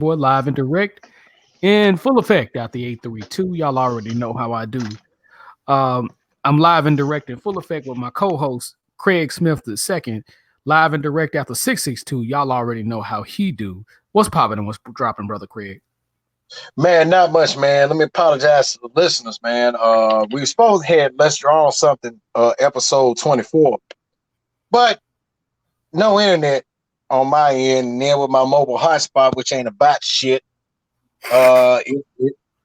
boy, live and direct in full effect out the 832. Y'all already know how I do. Um, I'm live and direct in full effect with my co-host Craig Smith II. Live and direct after 662. Y'all already know how he do. What's popping and what's dropping, brother Craig? Man, not much, man. Let me apologize to the listeners, man. We were supposed to have Let's Draw on Something, episode 24, but no internet on my end, and then with my mobile hotspot, which ain't about shit.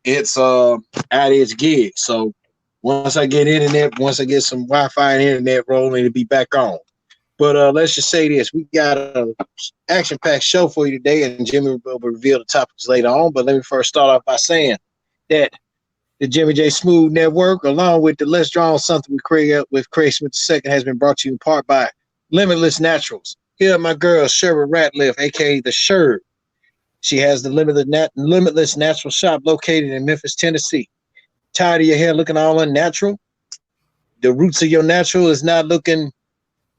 It's out its gig. So once I get internet, once I get some Wi-Fi and internet rolling, it'll be back on. But let's just say this: we got a action-packed show for you today, and Jimmy will reveal the topics later on. But let me first start off by saying that the Jimmy J Smooth Network, along with the Let's Draw on Something with Craig Smith II, has been brought to you in part by Limitless Naturals. Here, my girl Sherry Ratliff, aka the Sherb. She has the Limitless Natural Shop located in Memphis, Tennessee. Tired of your hair looking all unnatural? The roots of your natural is not looking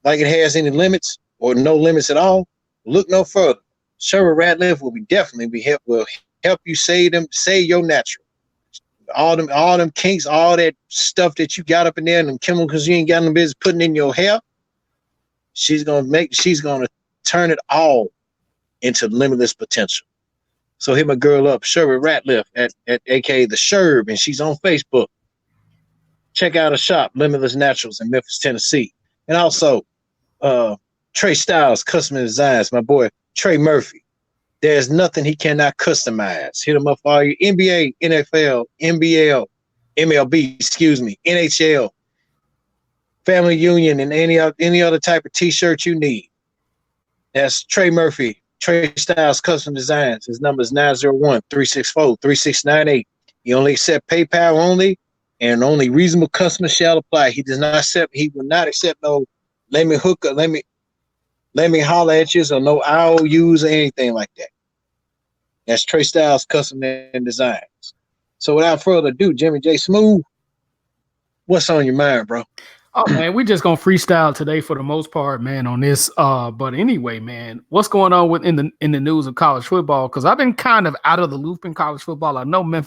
like it has any limits or no limits at all? Look no further. Sherry Ratliff will help you save your natural. All them kinks, all that stuff that you got up in there, and them chemicals you ain't got no business putting in your hair. She's gonna turn it all into limitless potential. So hit my girl up, Sherry Ratliff at aka the Sherb, and she's on Facebook. Check out her shop, Limitless Naturals in Memphis, Tennessee. And also Trey Styles, Custom Designs, my boy Trey Murphy. There's nothing he cannot customize. Hit him up for all your NBA, NFL, MLB, NHL, Family Union, and any other type of t-shirt you need. That's Trey Murphy, Trey Styles Custom Designs. His number is 901-364-3698. He only accept PayPal only, and only reasonable customers shall apply. He will not accept no let me holler at you, or no IOUs or anything like that. That's Trey Styles Custom and Designs. So without further ado, Jimmy J Smooth, what's on your mind, bro? Oh man, we just gonna freestyle today for the most part, man, on this. But anyway, man, what's going on in the news of college football? Because I've been kind of out of the loop in college football. I know my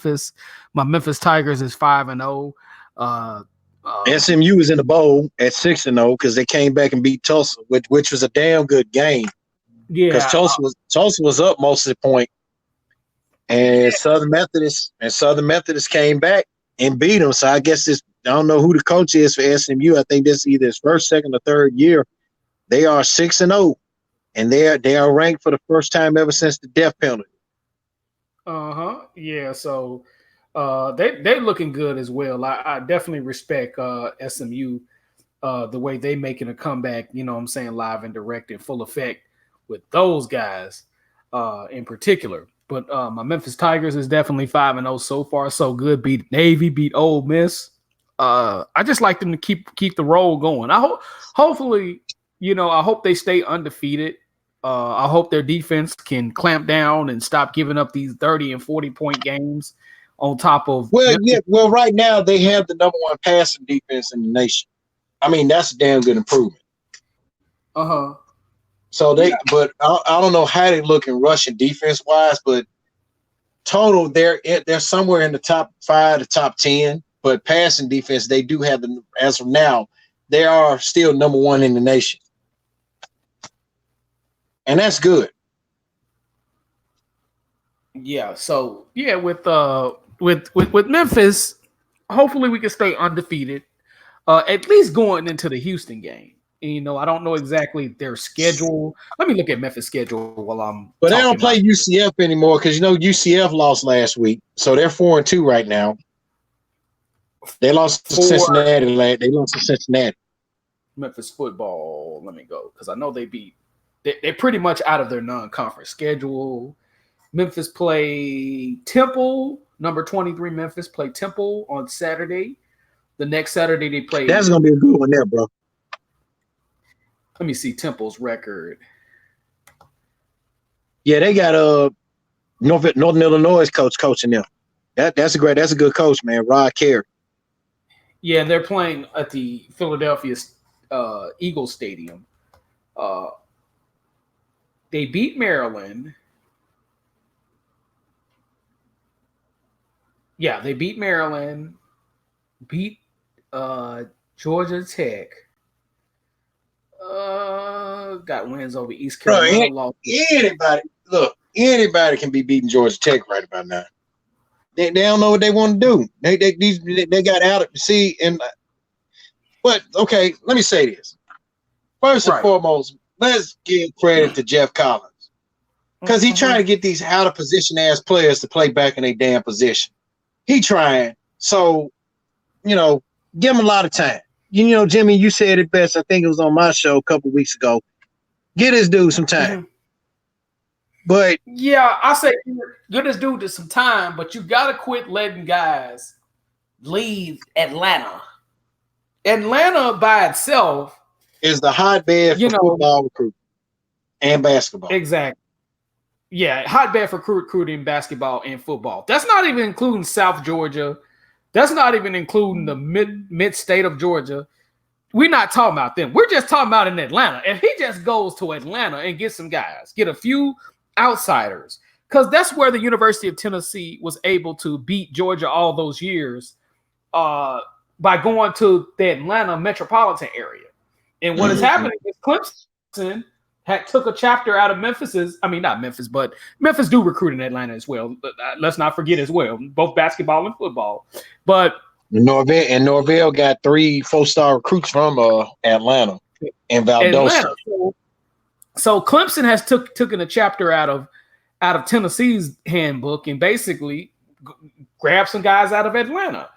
Memphis Tigers is 5-0. SMU is in the bowl at 6-0 because they came back and beat Tulsa, which was a damn good game. Yeah, because Tulsa was up most of the point, and Southern Methodist came back and beat them. So I guess I don't know who the coach is for SMU. I think this is either his first, second, or third year. They are 6-0, and they are ranked for the first time ever since the death penalty. Yeah. So they're looking good as well. I definitely respect SMU, the way they making a comeback. You know what I'm saying, live and direct in full effect with those guys in particular. But my Memphis Tigers is definitely 5-0 so far. So good. Beat Navy, beat Ole Miss. I just like them to keep the roll going. Hopefully, I hope they stay undefeated. I hope their defense can clamp down and stop giving up these 30 and 40-point games on top of. Well, right now they have the number one passing defense in the nation. I mean, that's a damn good improvement. So but I don't know how they look in rushing defense wise, but total they're somewhere in the top 5 to top 10. But passing defense, they do have as of now, they are still number one in the nation, and that's good. Yeah. So yeah, with Memphis, hopefully we can stay undefeated, at least going into the Houston game. I don't know exactly their schedule. Let me look at Memphis' schedule while I'm. But they don't play UCF anymore because UCF lost last week, so they're 4-2 right now. They lost to Cincinnati. They lost to Cincinnati. Memphis football. Let me go because I know they beat. They're pretty much out of their non-conference schedule. Memphis play Temple. Number 23 Memphis play Temple on Saturday. The next Saturday they play. That's gonna be a good one there, bro. Let me see Temple's record. Yeah, they got Northern Illinois coaching them. That's a good coach, man. Rod Carey. Yeah, they're playing at the Philadelphia Eagles Stadium. They beat Maryland. Yeah, they beat Maryland, beat Georgia Tech. Got wins over East Bro, Carolina. Lost. anybody can be beating Georgia Tech right about now. They don't know what they want to do. They got out at the sea but okay, let me say this. First and foremost, let's give credit to Jeff Collins. Because he trying to get these out of position ass players to play back in their damn position. He trying. So, give him a lot of time. Jimmy, you said it best. I think it was on my show a couple weeks ago. Get this dude some time. But yeah, I say give this dude some time, but you gotta quit letting guys leave Atlanta. Atlanta by itself is the hotbed for football recruiting and basketball. Exactly. Yeah, hotbed for recruiting, basketball, and football. That's not even including South Georgia. That's not even including the mid state of Georgia. We're not talking about them. We're just talking about in Atlanta. If he just goes to Atlanta and gets some guys, get a few outsiders, because that's where the University of Tennessee was able to beat Georgia all those years by going to the Atlanta metropolitan area. And what is happening is Clemson took a chapter out of not Memphis, but Memphis do recruit in Atlanta as well. Let's not forget as well, both basketball and football. But Norvell got 3 4-star recruits from Atlanta and Valdosta. So Clemson has taken a chapter out of Tennessee's handbook and basically grabbed some guys out of Atlanta.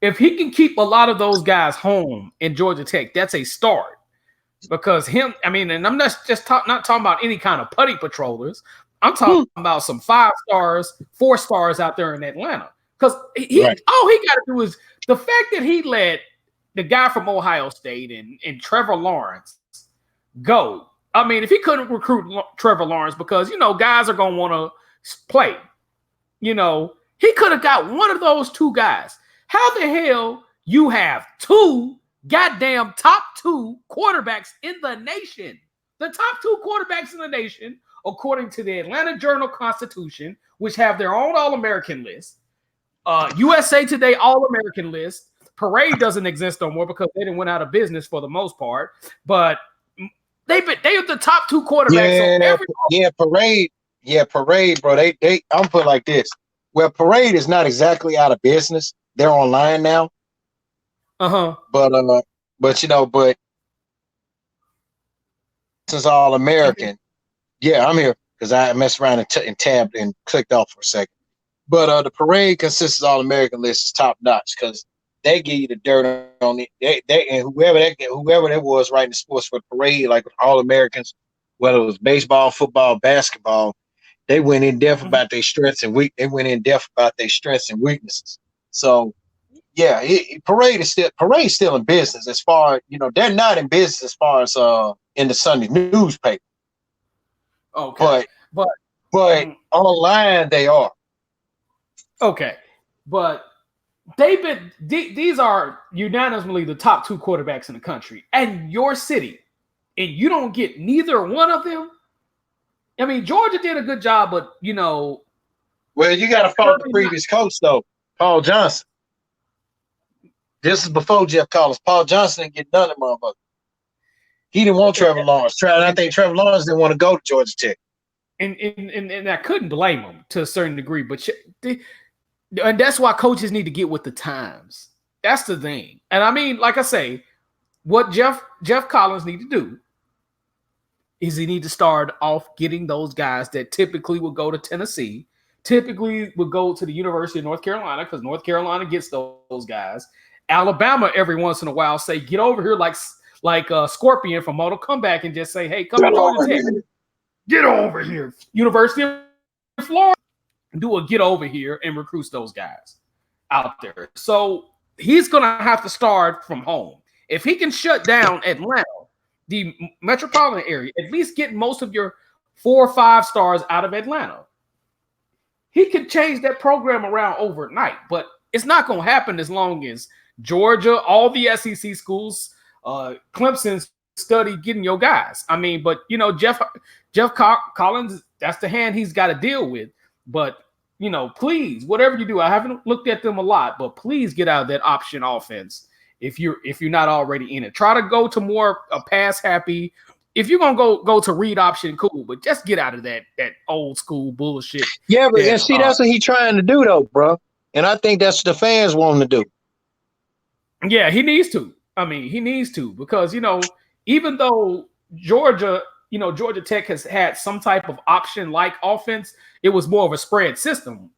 If he can keep a lot of those guys home in Georgia Tech, that's a start. Because and I'm not just not talking about any kind of putty patrollers. I'm talking about some 5 stars, 4 stars out there in Atlanta. Because all he got to do is the fact that he let the guy from Ohio State and Trevor Lawrence go. I mean, if he couldn't recruit Trevor Lawrence because, guys are going to want to play, he could have got one of those 2 guys. How the hell you have 2 goddamn top 2 quarterbacks in the nation? The top 2 quarterbacks in the nation, according to the Atlanta Journal-Constitution, which have their own All-American list, USA Today All-American list. Parade doesn't exist no more because they didn't went out of business for the most part. But they are the top 2 quarterbacks. Parade, bro. I'm put like this. Well, Parade is not exactly out of business. They're online now. But since All-American, I'm here because I messed around and tabbed and clicked off for a second. But the Parade consists of All-American list is top notch because they give you the dirt on it. They and whoever that was writing the sports for the Parade, like All-Americans, whether it was baseball, football, basketball, they went in depth about their strengths and weaknesses. So Parade still in business as far they're not in business as far as in the Sunday newspaper. Okay, but online they are. Okay, but these are unanimously the top 2 quarterbacks in the country, and your city, and you don't get neither one of them. I mean, Georgia did a good job, but well, you got to follow the previous coach though, Paul Johnson. This is before Jeff Collins. Paul Johnson didn't get none of them motherfuckers. He didn't want Trevor Lawrence. I think Trevor Lawrence didn't want to go to Georgia Tech. And I couldn't blame him to a certain degree, but and that's why coaches need to get with the times. That's the thing. And I mean, like I say, what Jeff Collins need to do is he need to start off getting those guys that typically would go to Tennessee, typically would go to the University of North Carolina because North Carolina gets those guys. Alabama every once in a while say, get over here like Scorpion from Mortal Kombat and just say, hey, come to Georgia Tech. Get over here. University of Florida, do a get over here and recruit those guys out there. So he's going to have to start from home. If he can shut down Atlanta, the metropolitan area, at least get most of your 4 or 5 stars out of Atlanta, he could change that program around overnight. But it's not going to happen as long as Georgia, all the SEC schools, Clemson study getting your guys. I mean, but Jeff Collins, that's the hand he's got to deal with. But please, whatever you do, I haven't looked at them a lot, but please get out of that option offense if you're not already in it. Try to go to more a pass happy. If you're gonna go to read option, cool, but just get out of that old school bullshit. Yeah, but and see, that's what he's trying to do, though, bro. And I think that's what the fans want him to do. Yeah, he needs to. I mean, he needs to because even though Georgia Tech has had some type of option-like offense, it was more of a spread system.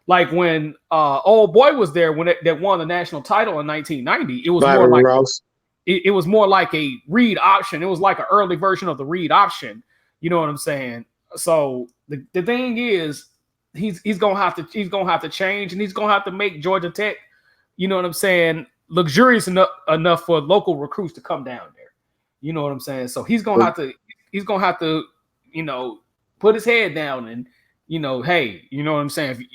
Like when old boy was there when that won the national title in 1990, it was Bobby more like Ross. It was more like a read option. It was like an early version of the read option. You know what I'm saying? So the thing is, he's gonna have to change, and he's gonna have to make Georgia Tech, you know what I'm saying, luxurious enough for local recruits to come down there. You know what I'm saying? So he's gonna have to put his head down and hey, you know what I'm saying?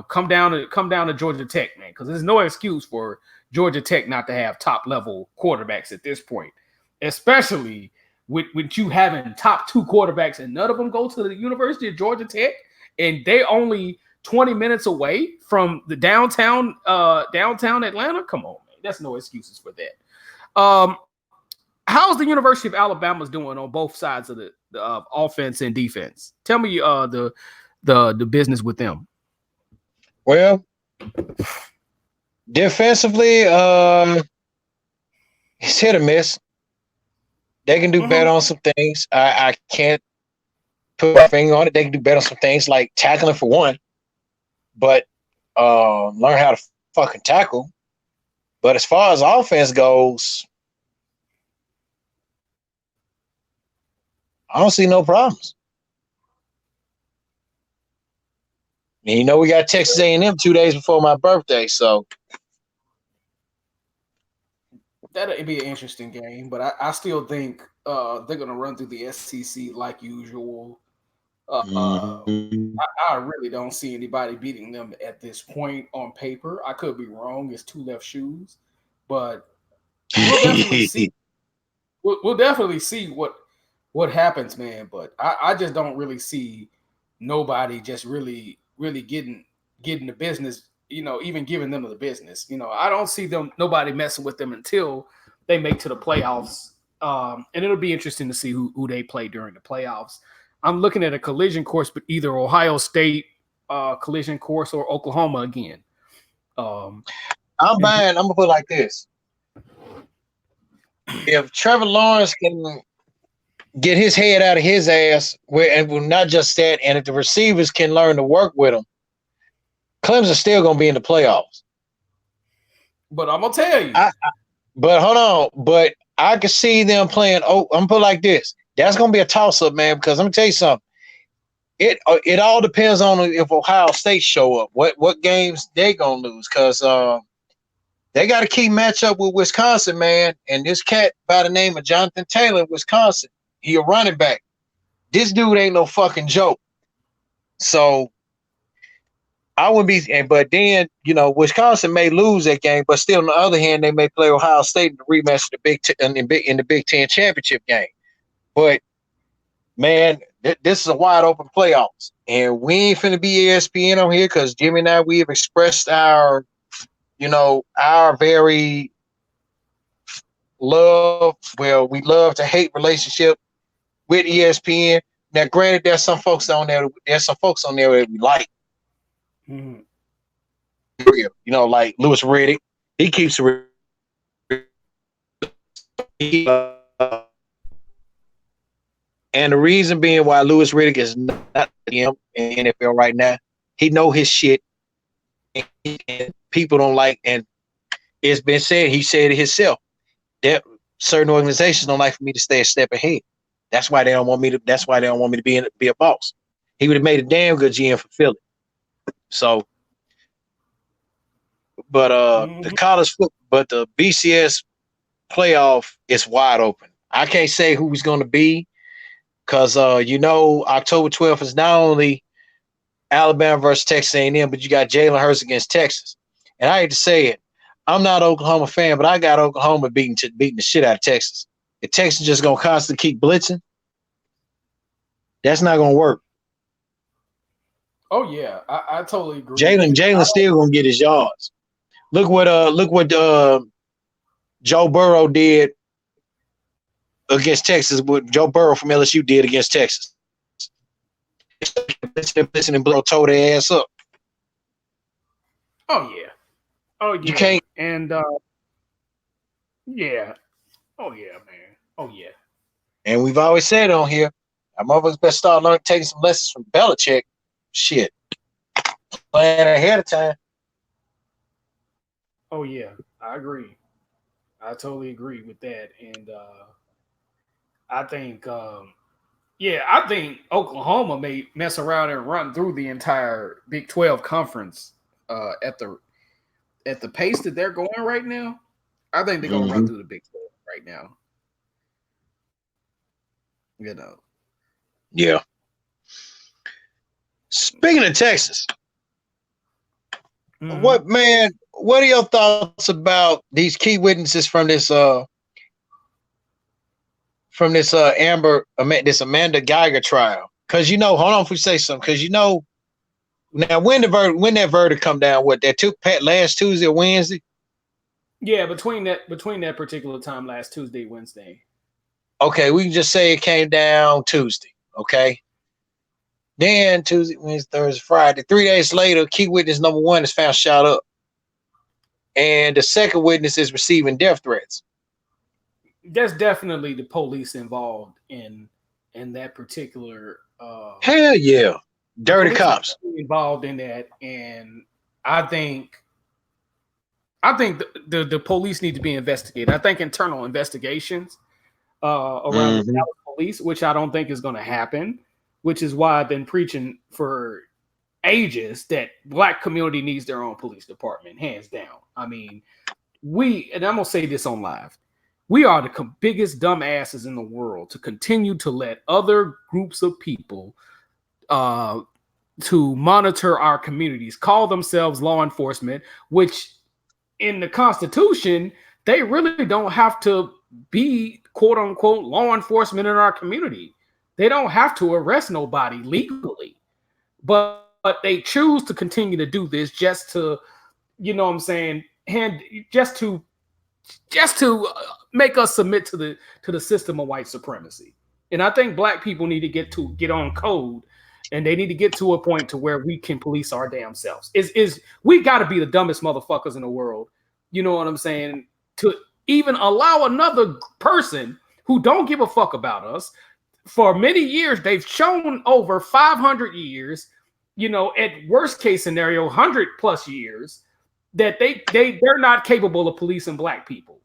Come down to Georgia Tech, man, because there's no excuse for Georgia Tech not to have top level quarterbacks at this point, especially with you having top 2 quarterbacks and none of them go to the University of Georgia Tech, and they only 20 minutes away from the downtown Atlanta. Come on, man, that's no excuses for that. How's the University of Alabama's doing on both sides of the offense and defense? Tell me the business with them. Well, defensively, it's hit or miss. They can do better on some things. I can't put my finger on it. They can do better on some things like tackling for one, but learn how to fucking tackle. But as far as offense goes, I don't see no problems. And we got Texas A&M 2 days before my birthday, so that'll be an interesting game. But I still think they're gonna run through the SEC like usual. I really don't see anybody beating them at this point on paper. I could be wrong. It's 2 left shoes, but we'll definitely see. We'll definitely see what happens, man. But I just don't really see nobody just really getting the business, even giving them the business. I don't see nobody messing with them until they make to the playoffs. And it'll be interesting to see who they play during the playoffs. I'm looking at a collision course, but either Ohio State collision course or Oklahoma again. I'm gonna put it like this. If Trevor Lawrence can get his head out of his ass, and not just that, and if the receivers can learn to work with him, Clemson's still gonna be in the playoffs. But I'm gonna tell you. But hold on. But I can see them playing. I'm gonna put it like this. That's gonna be a toss-up, man, because let me tell you something. It all depends on if Ohio State show up. What games they gonna lose, because they got a key matchup with Wisconsin, man. And this cat by the name of Jonathan Taylor, Wisconsin, he a running back. This dude ain't no fucking joke. So I wouldn't be, but then Wisconsin may lose that game, but still on the other hand, they may play Ohio State in the rematch of in the Big Ten championship game. But man, this is a wide open playoffs, and we ain't finna be ESPN on here because Jimmy and I, we have expressed our very we love to hate relationship with ESPN. Now, granted, there's some folks on there that we like. Mm-hmm. Like Louis Riddick, he keeps and the reason being why Louis Riddick is not him in the NFL right now, he know his shit, and people don't like, and it's been said, he said it himself, that certain organizations don't like for me to stay a step ahead. That's why they don't want me to be a boss. He would have made a damn good GM for Philly. So, but the BCS playoff is wide open. I can't say who he's going to be because October 12th is not only Alabama versus Texas A&M, but you got Jalen Hurts against Texas. And I hate to say it, I'm not an Oklahoma fan, but I got Oklahoma beating the shit out of Texas. If Texas just gonna constantly keep blitzing, that's not gonna work. Oh yeah, I totally agree. Jalen still gonna get his yards. Look what Joe Burrow did against Texas. What Joe Burrow from LSU did against Texas. Listen and Burrow tore their ass up. Oh yeah. Oh yeah. You can't. And yeah. Oh yeah, man. Oh yeah. And we've always said on here, our motherfuckers better start learning, taking some lessons from Belichick. Shit, playing ahead of time. Oh yeah, I agree. I totally agree with that. And I think yeah, I think Oklahoma may mess around and run through the entire Big 12 conference at the pace that they're going right now. I think they're gonna run through the Big 12 right now. You know. Yeah. Speaking of Texas, what are your thoughts about these key witnesses from this Amanda Geiger trial? Because hold on if we say something. Because now when that verdict come down, what that took last Tuesday or Wednesday? Yeah, between that particular time, last Tuesday, Wednesday. Okay, we can just say it came down Tuesday. Okay. Then Tuesday, Wednesday, Thursday, Friday. 3 days later, key witness number 1 is found shot up. And the second witness is receiving death threats. There's definitely the police involved in that particular hell yeah. Dirty cops involved in that. And I think the police need to be investigated. I think internal investigations around the Dallas police, which I don't think is going to happen, which is why I've been preaching for ages that Black community needs their own police department, hands down. I mean, and I'm going to say this on live, we are the biggest dumbasses in the world to continue to let other groups of people to monitor our communities, call themselves law enforcement, which in the Constitution, they really don't have to be quote unquote law enforcement in our community. They don't have to arrest nobody legally, but they choose to continue to do this just to, just to make us submit to the system of white supremacy. And I think Black people need to get on code, and they need to get to a point to where we can police our damn selves. We got to be the dumbest motherfuckers in the world. You know what I'm saying? To even allow another person who don't give a fuck about us. For many years, they've shown over 500 years, at worst case scenario, 100 plus years, that they're not capable of policing Black people.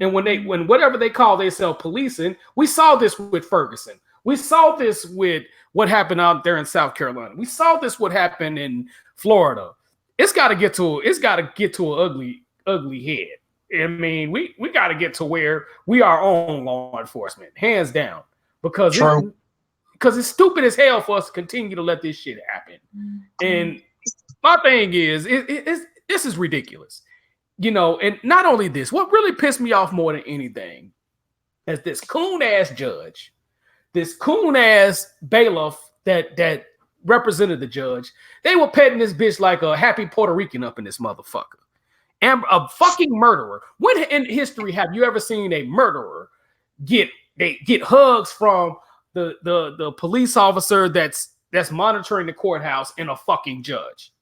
And when whatever they call themselves policing, we saw this with Ferguson. We saw this with what happened out there in South Carolina. We saw this what happened in Florida. It's got to get to an ugly head. I mean, we got to get to where we are on law enforcement, hands down, because it's stupid as hell for us to continue to let this shit happen. And my thing is, this is ridiculous, and not only this, what really pissed me off more than anything is this coon-ass judge, this coon-ass bailiff that represented the judge. They were petting this bitch like a happy Puerto Rican up in this motherfucker. And a fucking murderer. When in history have you ever seen a murderer get hugs from the police officer that's monitoring the courthouse and a fucking judge?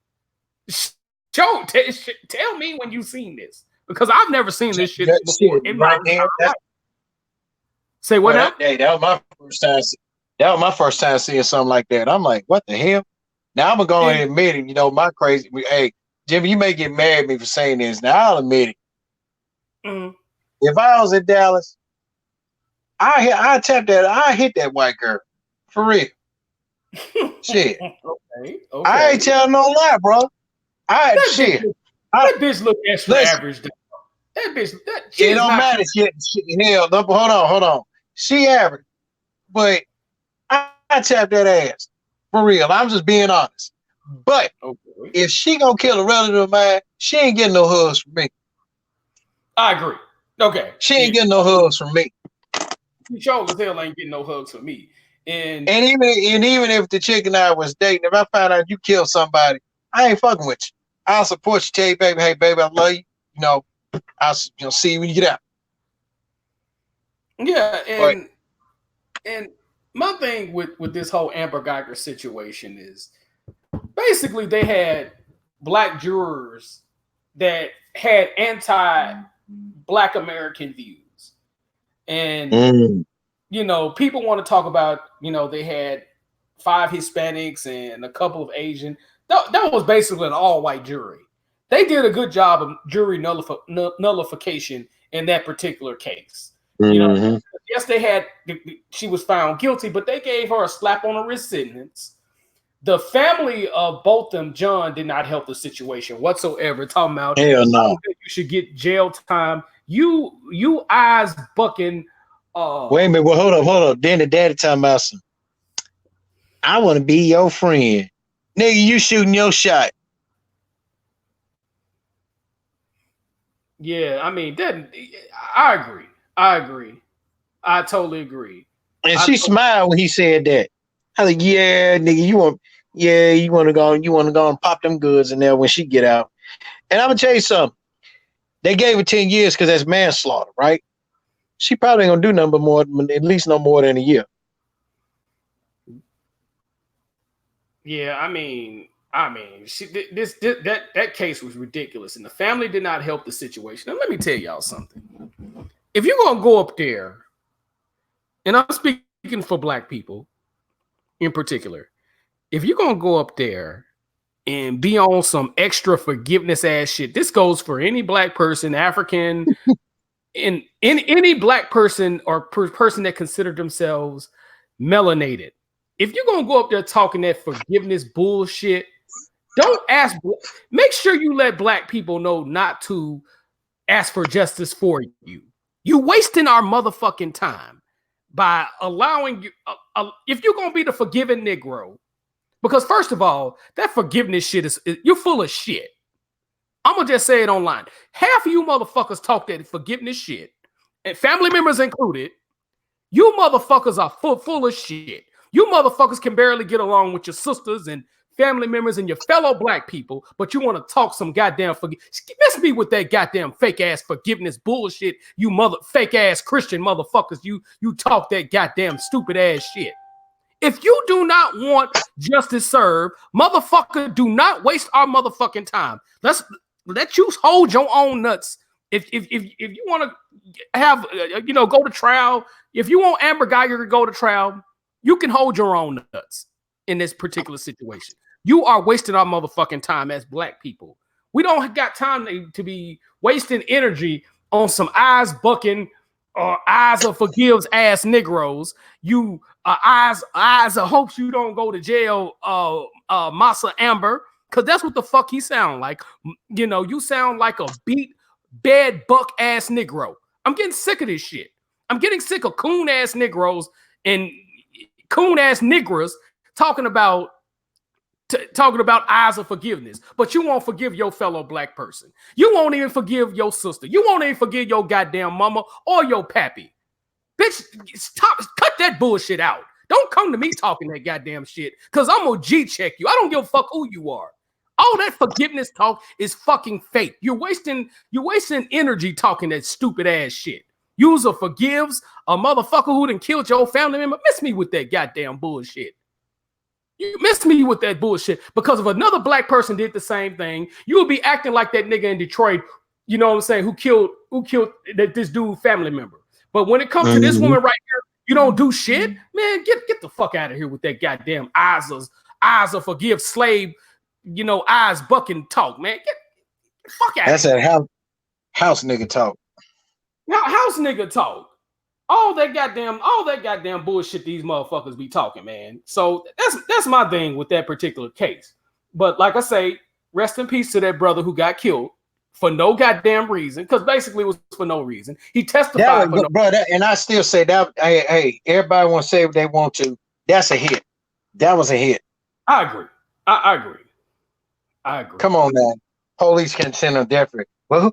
Tell me when you've seen this, because I've never seen this shit before in my life. Say what now? Hey, that was my first time. That was my first time seeing something like that. I'm like, what the hell? Now I'm gonna go and admit it. My crazy. Hey, Jimmy, you may get mad at me for saying this. Now I'll admit it. Mm-hmm. If I was in Dallas, I hit that white girl for real. Shit. Okay. I ain't telling no lie, bro. That bitch look extra average. That bitch. It don't matter. Hell, hold on. She average, but I tap that ass for real. I'm just being honest. But if she gonna kill a relative of mine, she ain't getting no hugs from me. I agree. Okay. She ain't getting no hugs from me. She sure as hell ain't getting no hugs from me. And even if the chick and I was dating, if I find out you killed somebody, I ain't fucking with you. I'll support you. Tell you, baby, hey, baby, I love you. I'll see you when you get out. Yeah, But, and my thing with this whole Amber Geiger situation is basically they had black jurors that had anti-black American views. And people want to talk about, they had 5 Hispanics and a couple of Asian. That was basically an all-white jury. They did a good job of jury nullification in that particular case. Yes, she was found guilty, but they gave her a slap on the wrist sentence. The family of both them, John, did not help the situation whatsoever. Talking about, hell no, you should get jail time. You eyes bucking. Wait a minute. Well, hold up. Then the daddy talking about some. I want to be your friend, nigga. You shooting your shot. Yeah, I mean that. I agree. I totally agree. And she smiled when he said that. I was like, yeah, nigga, you want to go and pop them goods in there when she get out. And I'm gonna tell you something. They gave her 10 years because that's manslaughter, right? She probably ain't gonna do nothing but more, at least no more than a year. Yeah, I mean, that case was ridiculous, and the family did not help the situation. And let me tell y'all something. If you're gonna go up there, and I'm speaking for black people in particular, if you're gonna go up there and be on some extra forgiveness ass shit, this goes for any black person, African, in any black person or person that consider themselves melanated. If you're gonna go up there talking that forgiveness bullshit, don't ask. Make sure you let black people know not to ask for justice for you. You wasting our motherfucking time by allowing you. If you're gonna be the forgiving Negro, because first of all, that forgiveness shit is you're full of shit. I'm gonna just say it online. Half of you motherfuckers talk that forgiveness shit, and family members included. You motherfuckers are full of shit. You motherfuckers can barely get along with your sisters and family members and your fellow black people, but you want to talk some goddamn Miss me with that goddamn fake ass forgiveness bullshit. You fake ass Christian motherfuckers. You talk that goddamn stupid ass shit. If you do not want justice served, motherfucker, do not waste our motherfucking time. Let you hold your own nuts. If you want to have go to trial, if you want Amber Geiger to go to trial, you can hold your own nuts in this particular situation. You are wasting our motherfucking time as black people. We don't got time to be wasting energy on some eyes bucking or eyes of forgives ass Negroes. You eyes of hopes you don't go to jail, Massa Amber, because that's what the fuck he sound like. You sound like a beat bed buck ass Negro. I'm getting sick of this shit. I'm getting sick of coon ass Negroes and coon ass niggers talking about eyes of forgiveness, but you won't forgive your fellow black person. You won't even forgive your sister. You won't even forgive your goddamn mama or your pappy. Bitch, cut that bullshit out. Don't come to me talking that goddamn shit, because I'm gonna G-check you. I don't give a fuck who you are. All that forgiveness talk is fucking fake. You're wasting energy talking that stupid ass shit. User forgives a motherfucker who done killed your family member. Miss me with that goddamn bullshit. You missed me with that bullshit, because if another black person did the same thing, you would be acting like that nigga in Detroit, you know what I'm saying, who killed this dude family member. But when it comes to this woman right here, you don't do shit, man. Get the fuck out of here with that goddamn eyes of forgive slave, eyes bucking talk, man. Get the fuck out. That's a house nigga talk. House nigga talk. All that goddamn bullshit these motherfuckers be talking, man. So that's my thing with that particular case. But like I say, rest in peace to that brother who got killed for no goddamn reason, because basically it was for no reason. He testified for and I still say that. Hey, everybody want to say what they want to. That's a hit. That was a hit. I agree. I agree. Come on, man. Police can send a death threat. Who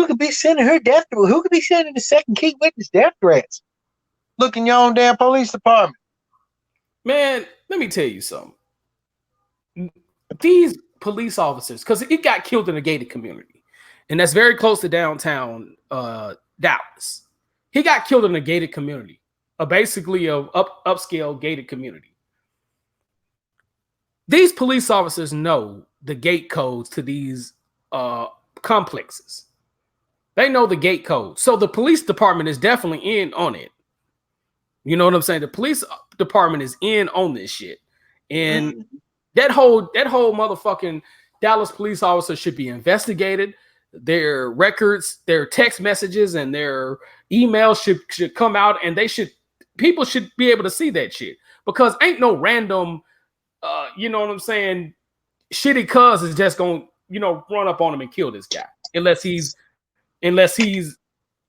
could be sending her death threat? Who could be sending the second key witness death threats? Look in your own damn police department. Man, let me tell you something. These police officers, because it got killed in a gated community, and that's very close to downtown Dallas. He got killed in a gated community, basically a upscale gated community. These police officers know the gate codes to these complexes. They know the gate code. So the police department is definitely in on it. You know what I'm saying? The police department is in on this shit. And that whole motherfucking Dallas police officer should be investigated. Their records, their text messages, and their emails should come out, and people should be able to see that shit. Because ain't no random you know what I'm saying, shitty cuz is just gonna, run up on him and kill this guy. Unless he's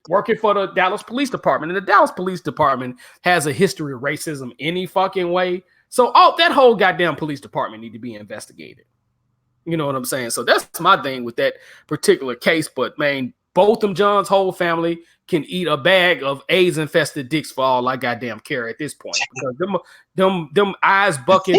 working for the Dallas Police Department. And the Dallas Police Department has a history of racism any fucking way. So that whole goddamn police department need to be investigated. You know what I'm saying? So that's my thing with that particular case. But man, both them John's whole family can eat a bag of AIDS-infested dicks for all I goddamn care at this point. Because them eyes bucket,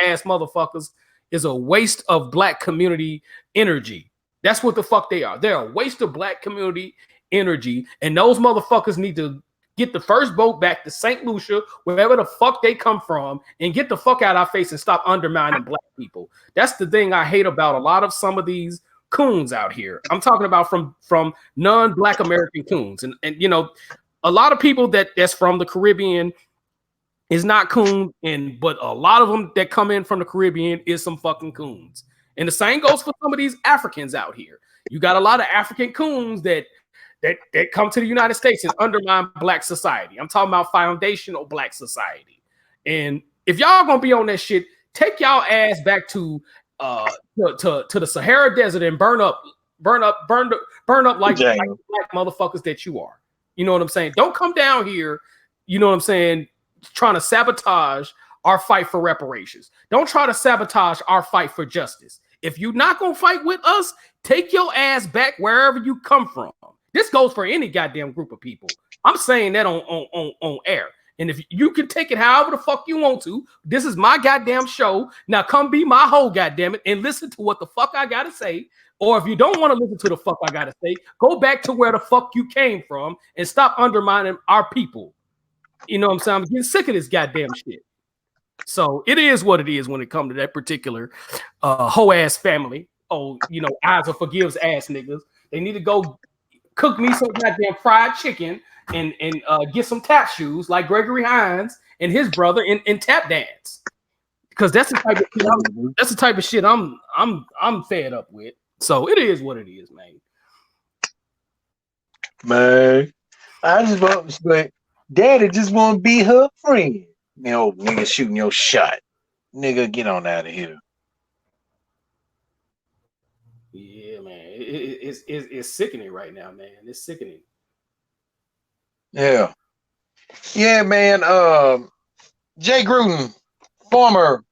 ass motherfuckers is a waste of black community energy. That's what the fuck they are. They're a waste of black community energy, and those motherfuckers need to get the first boat back to St. Lucia, wherever the fuck they come from, and get the fuck out of our face and stop undermining black people. That's the thing I hate about a lot of some of these coons out here. I'm talking about from non-black American coons, and a lot of people that's from the Caribbean is not coon, but a lot of them that come in from the Caribbean is some fucking coons. And the same goes for some of these Africans out here. You got a lot of African coons that come to the United States and undermine black society. I'm talking about foundational black society. And if y'all gonna be on that shit, take y'all ass back to the Sahara Desert and burn up like black motherfuckers that you are. You know what I'm saying? Don't come down here, you know what I'm saying, trying to sabotage our fight for reparations. Don't try to sabotage our fight for justice. If you're not gonna fight with us, take your ass back wherever you come from. This goes for any goddamn group of people. I'm saying that on air. And if you can take it however the fuck you want to, this is my goddamn show. Now come be my hoe, goddammit, and listen to what the fuck I gotta say. Or if you don't want to listen to the fuck I gotta say, go back to where the fuck you came from and stop undermining our people. You know what I'm saying? I'm getting sick of this goddamn shit. So it is what it is when it comes to that particular hoe ass family. Oh, eyes of forgives ass niggas. They need to go cook me some goddamn fried chicken and get some tap shoes like Gregory Hines and his brother and tap dance. Because that's the type of shit I'm fed up with. So it is what it is, man. Man, I just want to say, Daddy just want to be her friend. Nigga shooting your shot. Nigga, get on out of here. Yeah, man. It's sickening right now, man. It's sickening. Yeah. Yeah, man. Jay Gruden, former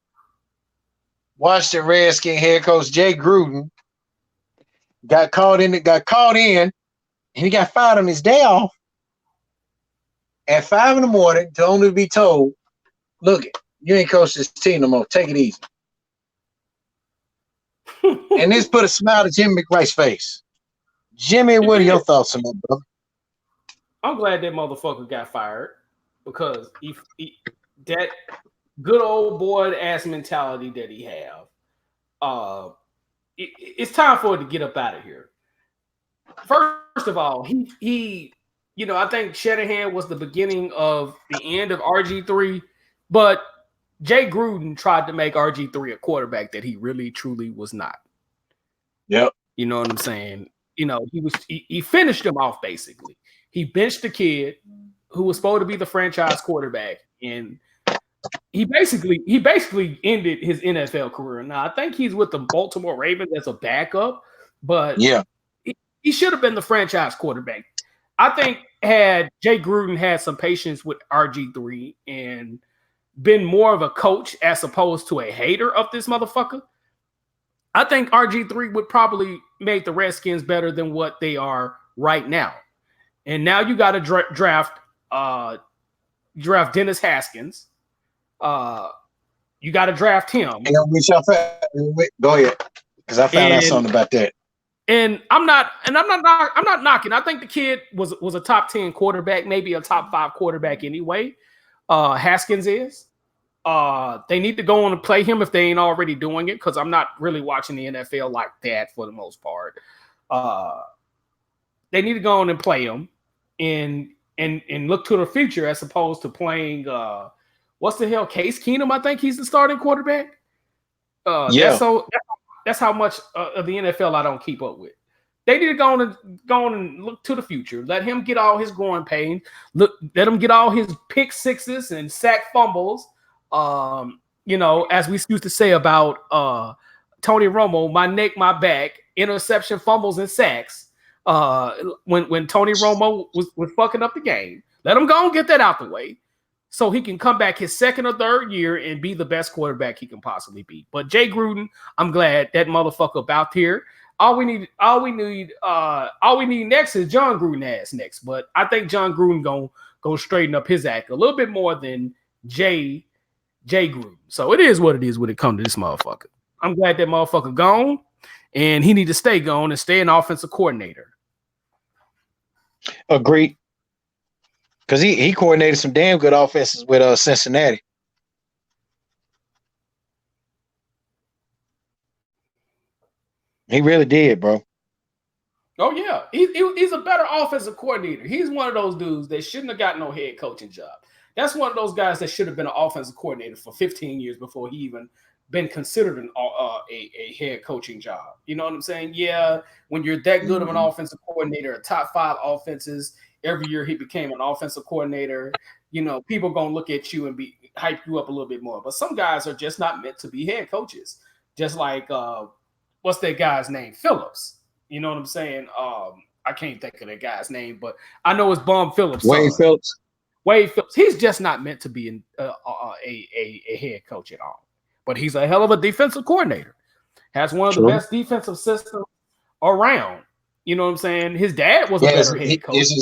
Washington Redskin head coach Jay Gruden, got caught in, and he got fired on his day off at 5 a.m, to only be told, look, you ain't coached this team no more. Take it easy. And this put a smile to Jimmy McRae's face. Jimmy, what are your thoughts on that, brother? I'm glad that motherfucker got fired because that good old boy ass mentality that he have. It's time for it to get up out of here. First of all, he I think Shanahan was the beginning of the end of RG3, but Jay Gruden tried to make RG3 a quarterback that he really truly was not. Yep. You know what I'm saying? He finished him off basically. He benched the kid who was supposed to be the franchise quarterback, and he basically ended his NFL career. Now I think he's with the Baltimore Ravens as a backup, but yeah, he should have been the franchise quarterback. I think had Jay Gruden had some patience with RG3 and been more of a coach as opposed to a hater of this motherfucker, I think RG3 would probably make the Redskins better than what they are right now. And now you got to draft Dennis Haskins, You got to draft him. Go ahead, because I found out something about that. And I'm not knocking. I think the kid was a top 10 quarterback, maybe a top 5 quarterback anyway. Haskins is. They need to go on and play him if they ain't already doing it, because I'm not really watching the NFL like that for the most part. They need to go on and play him and look to the future as opposed to playing what's the hell, Case Keenum. I think he's the starting quarterback. That's how much of the NFL I don't keep up with. They need to go on and look to the future. Let him get all his growing pains. Let him get all his pick sixes and sack fumbles. As we used to say about Tony Romo, my neck, my back, interception, fumbles, and sacks. When Tony Romo was fucking up the game, let him go and get that out the way, so he can come back his second or third year and be the best quarterback he can possibly be. But Jay Gruden, I'm glad that motherfucker about here. All we need next is John Gruden ass next. But I think John Gruden gonna straighten up his act a little bit more than Jay Gruden. So it is what it is when it comes to this motherfucker. I'm glad that motherfucker gone, and he need to stay gone and stay an offensive coordinator. Agreed. Because he coordinated some damn good offenses with Cincinnati. He really did, bro. Oh, yeah. He's a better offensive coordinator. He's one of those dudes that shouldn't have got no head coaching job. That's one of those guys that should have been an offensive coordinator for 15 years before he even been considered a head coaching job. You know what I'm saying? Yeah, when you're that good of an offensive coordinator, a top 5 offenses, every year he became an offensive coordinator, people going to look at you and hype you up a little bit more. But some guys are just not meant to be head coaches. Just like, what's that guy's name? Phillips. You know what I'm saying? I can't think of that guy's name, but I know it's Bum Phillips. Wade Phillips. He's just not meant to be a head coach at all. But he's a hell of a defensive coordinator. Has one of the best defensive systems around. You know what I'm saying? His dad was a better head coach. It's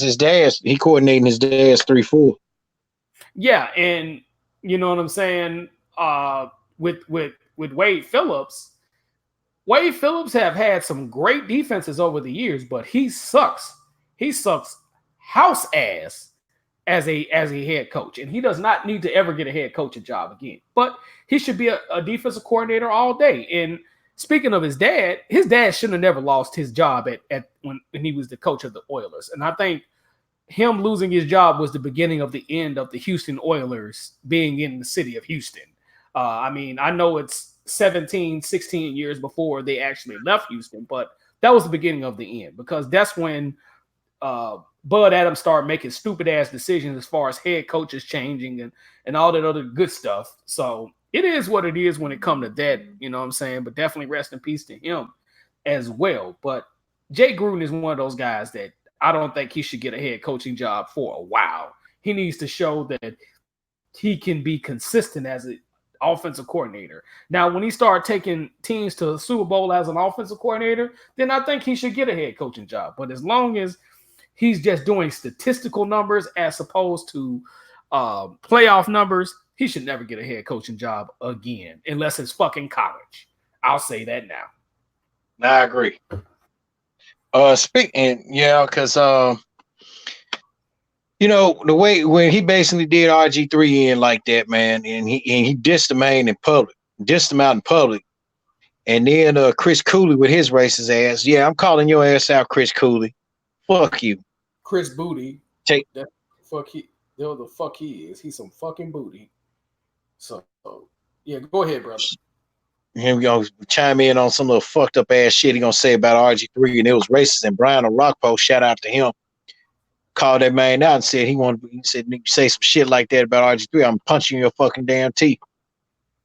his dad. He coordinating his dad's 3-4. Yeah, and you know what I'm saying? With Wade Phillips. Wade Phillips have had some great defenses over the years, but he sucks. He sucks house ass as a head coach, and he does not need to ever get a head coaching job again. But he should be a defensive coordinator all day. And speaking of his dad shouldn't have never lost his job at when he was the coach of the Oilers. And I think him losing his job was the beginning of the end of the Houston Oilers being in the city of Houston. I know it's 17, 16 years before they actually left Houston, but that was the beginning of the end, because that's when Bud Adams started making stupid ass decisions as far as head coaches changing and all that other good stuff. So it is what it is when it comes to that, you know what I'm saying? But definitely rest in peace to him as well. But Jay Gruden is one of those guys that I don't think he should get a head coaching job for a while. He needs to show that he can be consistent as an offensive coordinator. Now, when he started taking teams to the Super Bowl as an offensive coordinator, then I think he should get a head coaching job. But as long as he's just doing statistical numbers as opposed to playoff numbers, he should never get a head coaching job again, unless it's fucking college. I'll say that now. I agree. Because the way when he basically did RG3 in like that, man, and he dissed the man in public, dissed him out in public, and then Chris Cooley with his racist ass. Yeah, I'm calling your ass out, Chris Cooley. Fuck you, Chris Booty. The fuck he is. He's some fucking booty. So yeah, go ahead, brother. Him gonna chime in on some little fucked up ass shit he gonna say about RG3, and it was racist. And Brian Rockpo, shout out to him, called that man out and said he said you say some shit like that about RG3, I'm punching your fucking damn teeth.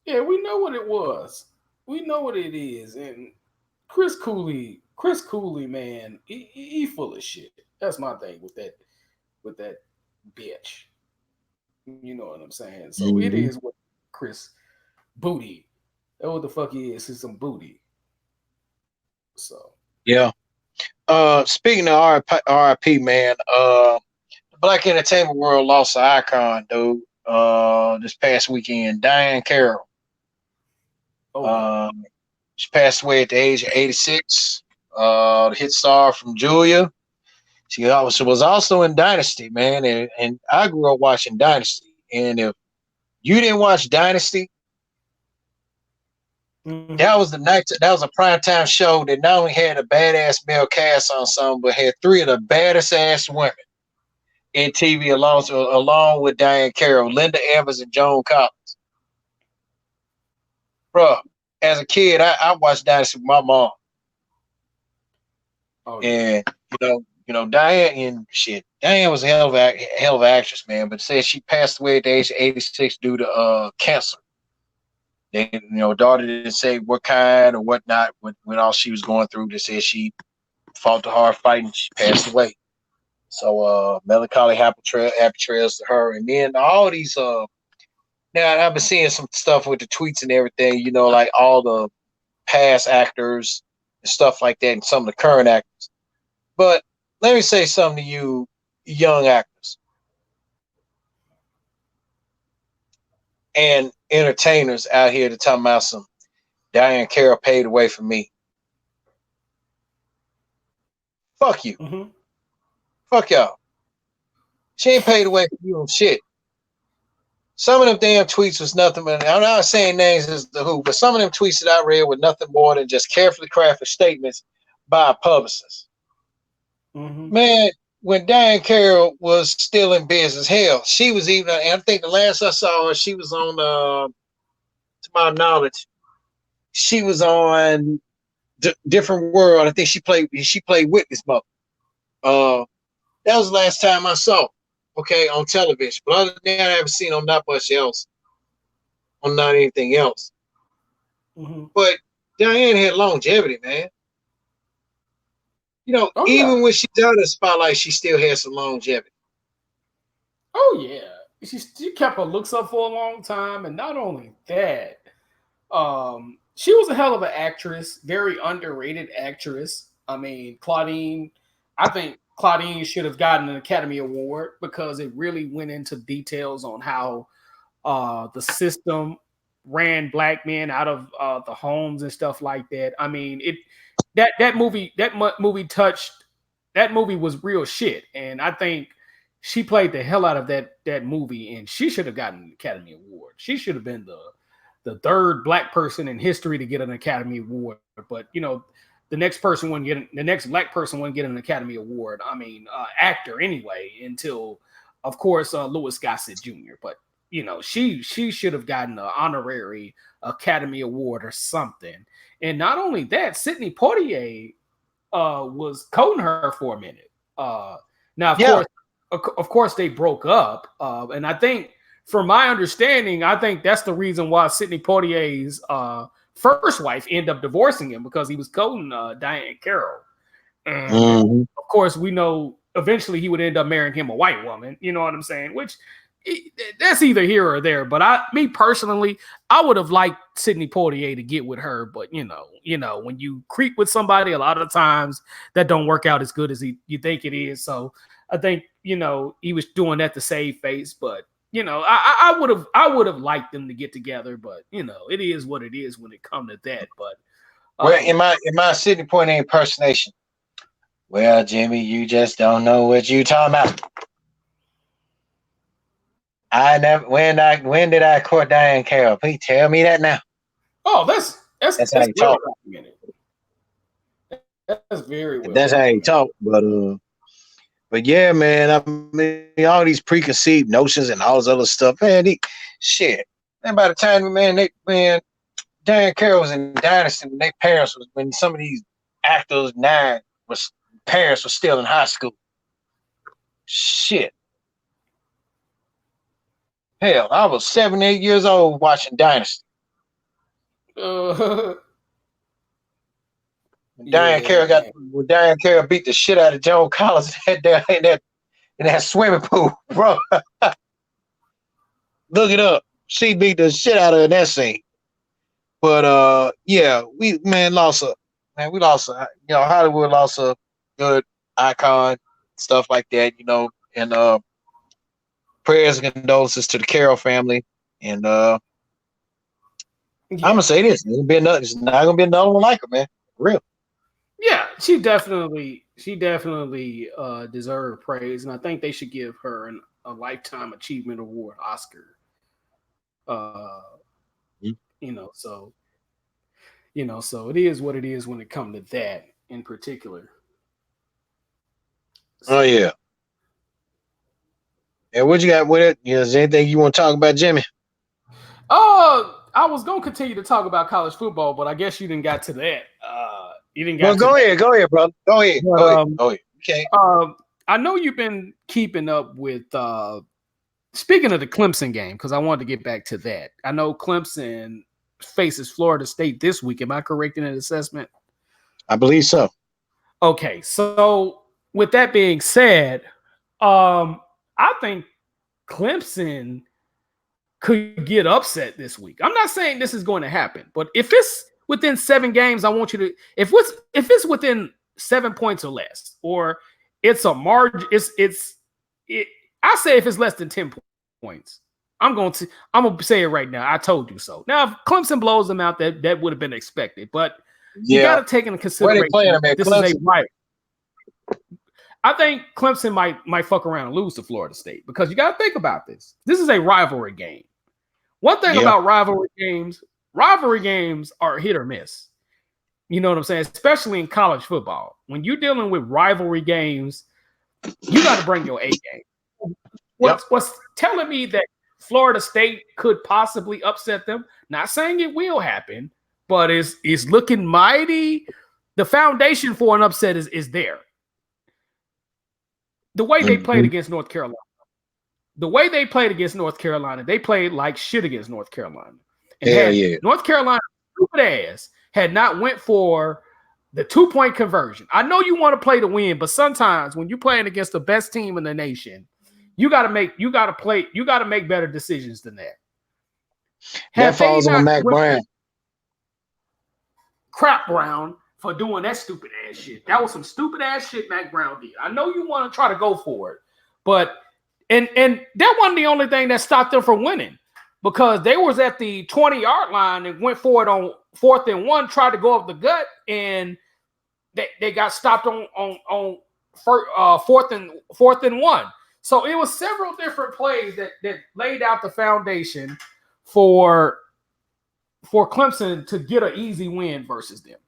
Yeah, we know what it was. We know what it is. And Chris Cooley, man, he full of shit. That's my thing with that bitch. You know what I'm saying? So It is what Chris Booty. That's what the fuck he is. He's some booty. So yeah. Speaking of RIP, man, the black entertainment world lost an icon, dude. this past weekend. Diane Carroll. Oh, She passed away at the age of 86. The hit star from Julia. She was also in Dynasty, man, and I grew up watching Dynasty. And if you didn't watch Dynasty, that was the night. That was a primetime show that not only had a badass male cast ensemble, but had three of the baddest ass women in TV, along with Diane Carroll, Linda Evans, and Joan Collins. Bro, as a kid, I watched Dynasty with my mom. oh And Diane was a hell of an actress, man. But said she passed away at the age of 86 due to cancer. They, daughter didn't say what kind or whatnot when all she was going through. They said she fought the hard fight and she passed away. So melancholy happy trails to her. And then all these now I've been seeing some stuff with the tweets and everything, like all the past actors and stuff like that, and some of the current actors. But let me say something to you, young actors and entertainers out here to talk about some Diane Carroll paid away for me. Fuck you. Mm-hmm. Fuck y'all. She ain't paid away for you on shit. Some of them damn tweets was nothing but, I'm not saying names as the who, but some of them tweets that I read were nothing more than just carefully crafted statements by a publicist. Mm-hmm. Man, when Diane Carroll was still in business, hell, she was even, and I think the last I saw her, she was on, to my knowledge, she was on Different World. I think she played Whitney's mother. That was the last time I saw her, okay, on television. But other than that, I haven't seen on not much else, on not anything else. Mm-hmm. But Diane had longevity, man. Even when she's out of the spotlight, she still has some longevity. Oh yeah, she kept her looks up for a long time, and not only that, she was a hell of an actress, very underrated actress. I mean, Claudine. I think Claudine should have gotten an Academy Award because it really went into details on how the system ran black men out of the homes and stuff like that. I mean, that movie was real shit, and I think she played the hell out of that movie, and she should have gotten an Academy Award. She should have been the third black person in history to get an Academy Award. But the next black person wouldn't get an Academy Award. I mean, actor anyway, until of course Louis Gossett Jr. But she should have gotten an honorary Academy Award or something. And not only that, Sidney Poitier was coding her for a minute. Now, of course, they broke up, and I think, from my understanding, I think that's the reason why Sidney Poitier's first wife ended up divorcing him, because he was coding Diane Carroll. And of course, we know eventually he would end up marrying him a white woman. You know what I'm saying? Which that's either here or there. But me personally, I would have liked Sidney Poitier to get with her. But when you creep with somebody, a lot of times that don't work out as good as you think it is. So I think he was doing that to save face. But I would have liked them to get together. But it is what it is when it comes to that. But in my Sidney Poitier impersonation, well, Jimmy, you just don't know what you talking about. I never. When did I court Diane Carroll? Please tell me that now. Oh, that's how you talk. That's very well. That's how you talk. But yeah, man. I mean, all these preconceived notions and all this other stuff, man. Shit. And by the time, Diane Carroll was in Dynasty when some of these actors parents were still in high school. Shit. Hell, I was 7, 8 years old watching Dynasty. Diane Carroll beat the shit out of Joan Collins in that swimming pool, bro. Look it up. She beat the shit out of her in that scene. But yeah, we lost a Hollywood lost a good icon, stuff like that, and prayers and condolences to the Carroll family. And I'm gonna say this: it's not gonna be another one like her, man. For real. Yeah, she definitely deserved praise, and I think they should give her a lifetime achievement award, Oscar. So so it is what it is when it comes to that in particular. Oh yeah. And what you got with it? Is there anything you want to talk about, Jimmy? I was gonna continue to talk about college football, but I guess you didn't got to that. You didn't got. Well, go ahead, brother. Go ahead. Okay. I know you've been keeping up with. Speaking of the Clemson game, because I wanted to get back to that. I know Clemson faces Florida State this week. Am I correct in that assessment? I believe so. Okay, so with that being said, I think Clemson could get upset this week. I'm not saying this is going to happen, but if it's within 7 games, I want you to if it's within 7 points or less, or it's a margin, I say if it's less than 10 points, I'm gonna say it right now. I told you so. Now, if Clemson blows them out, that would have been expected, but you got to take into consideration this is a rival. I think Clemson might fuck around and lose to Florida State, because you got to think about this. This is a rivalry game. One thing about rivalry games are hit or miss. You know what I'm saying? Especially in college football. When you're dealing with rivalry games, you got to bring your A game. What's telling me that Florida State could possibly upset them? Not saying it will happen, but it's looking mighty. The foundation for an upset is there. The way they played against North Carolina. They played like shit against North Carolina. And North Carolina, stupid ass, had not went for the 2-point conversion. I know you want to play to win, but sometimes when you're playing against the best team in the nation, you got to make better decisions than that. That falls on Mac Brown. Crap Brown for doing that stupid ass shit. That was some stupid ass shit Mac Brown did. I know you want to try to go for it, but and that wasn't the only thing that stopped them from winning, because they was at the 20-yard line and went for it on 4th and 1, tried to go up the gut, and they got stopped on 4th and 1. So it was several different plays that laid out the foundation for Clemson to get an easy win versus them.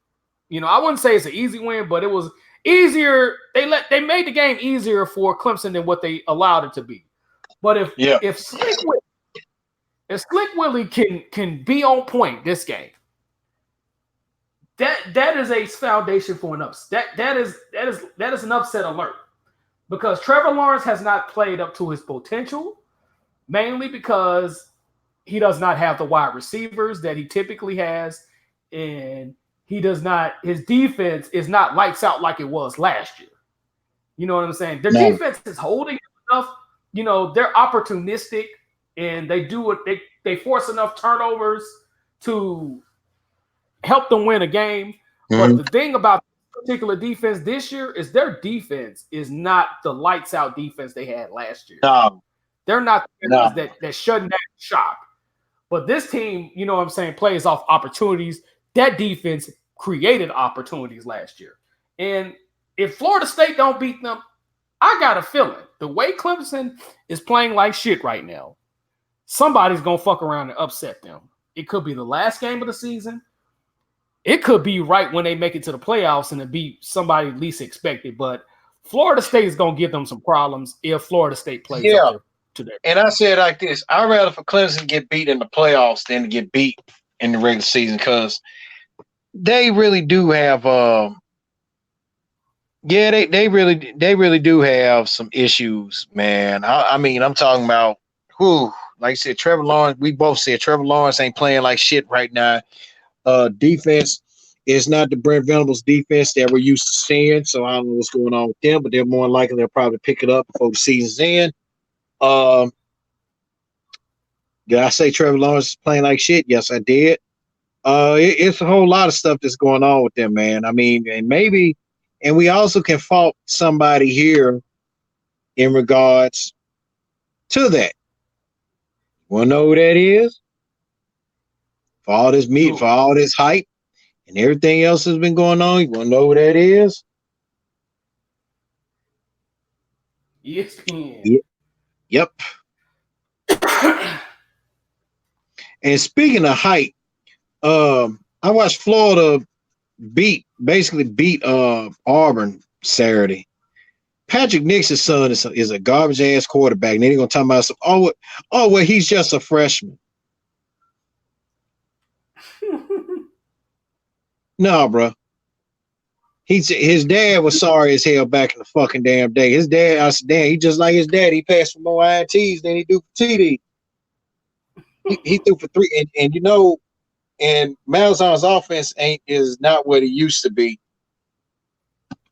I wouldn't say it's an easy win, but it was easier. They made the game easier for Clemson than what they allowed it to be. But if Slick Willie can be on point this game, that is a foundation for an upset. That is an upset alert, because Trevor Lawrence has not played up to his potential, mainly because he does not have the wide receivers that he typically has, and his defense is not lights out like it was last year. You know what I'm saying? Their defense is holding enough. They're opportunistic, and they do what they force enough turnovers to help them win a game. But the thing about this particular defense this year is their defense is not the lights out defense they had last year. No. They're not the defense that's shutting down shop. But this team, you know what I'm saying, plays off opportunities. That defense created opportunities last year. And if Florida State don't beat them, I got a feeling the way Clemson is playing like shit right now, somebody's going to fuck around and upset them. It could be the last game of the season. It could be right when they make it to the playoffs and it be somebody least expected. But Florida State is going to give them some problems if Florida State plays up to their. And I say it like this: I'd rather for Clemson to get beat in the playoffs than to get beat in the regular season, because they really do have they really do have some issues, man. I mean, I'm talking about like I said, Trevor Lawrence. We both said Trevor Lawrence ain't playing like shit right now. Defense is not the Brent Venables defense that we're used to seeing, so I don't know what's going on with them, but they're more likely they'll probably pick it up before the season's end. Did I say Trevor Lawrence is playing like shit? Yes, I did. It's a whole lot of stuff that's going on with them, man. I mean, and we also can fault somebody here in regards to that. Want to know who that is? For all this meat, for all this hype, and everything else that's been going on, you want to know who that is? ESPN. Yep. And speaking of hype, I watched Florida basically beat Auburn Saturday. Patrick Nixon's son is a garbage ass quarterback. And then they're gonna talk about well, he's just a freshman. No, bro. His dad was sorry as hell back in the fucking damn day. His dad, I said, damn, he just like his dad. He passed for more INTs than he do for TD. He threw for 3, and you know, and Malzahn's offense is not what it used to be.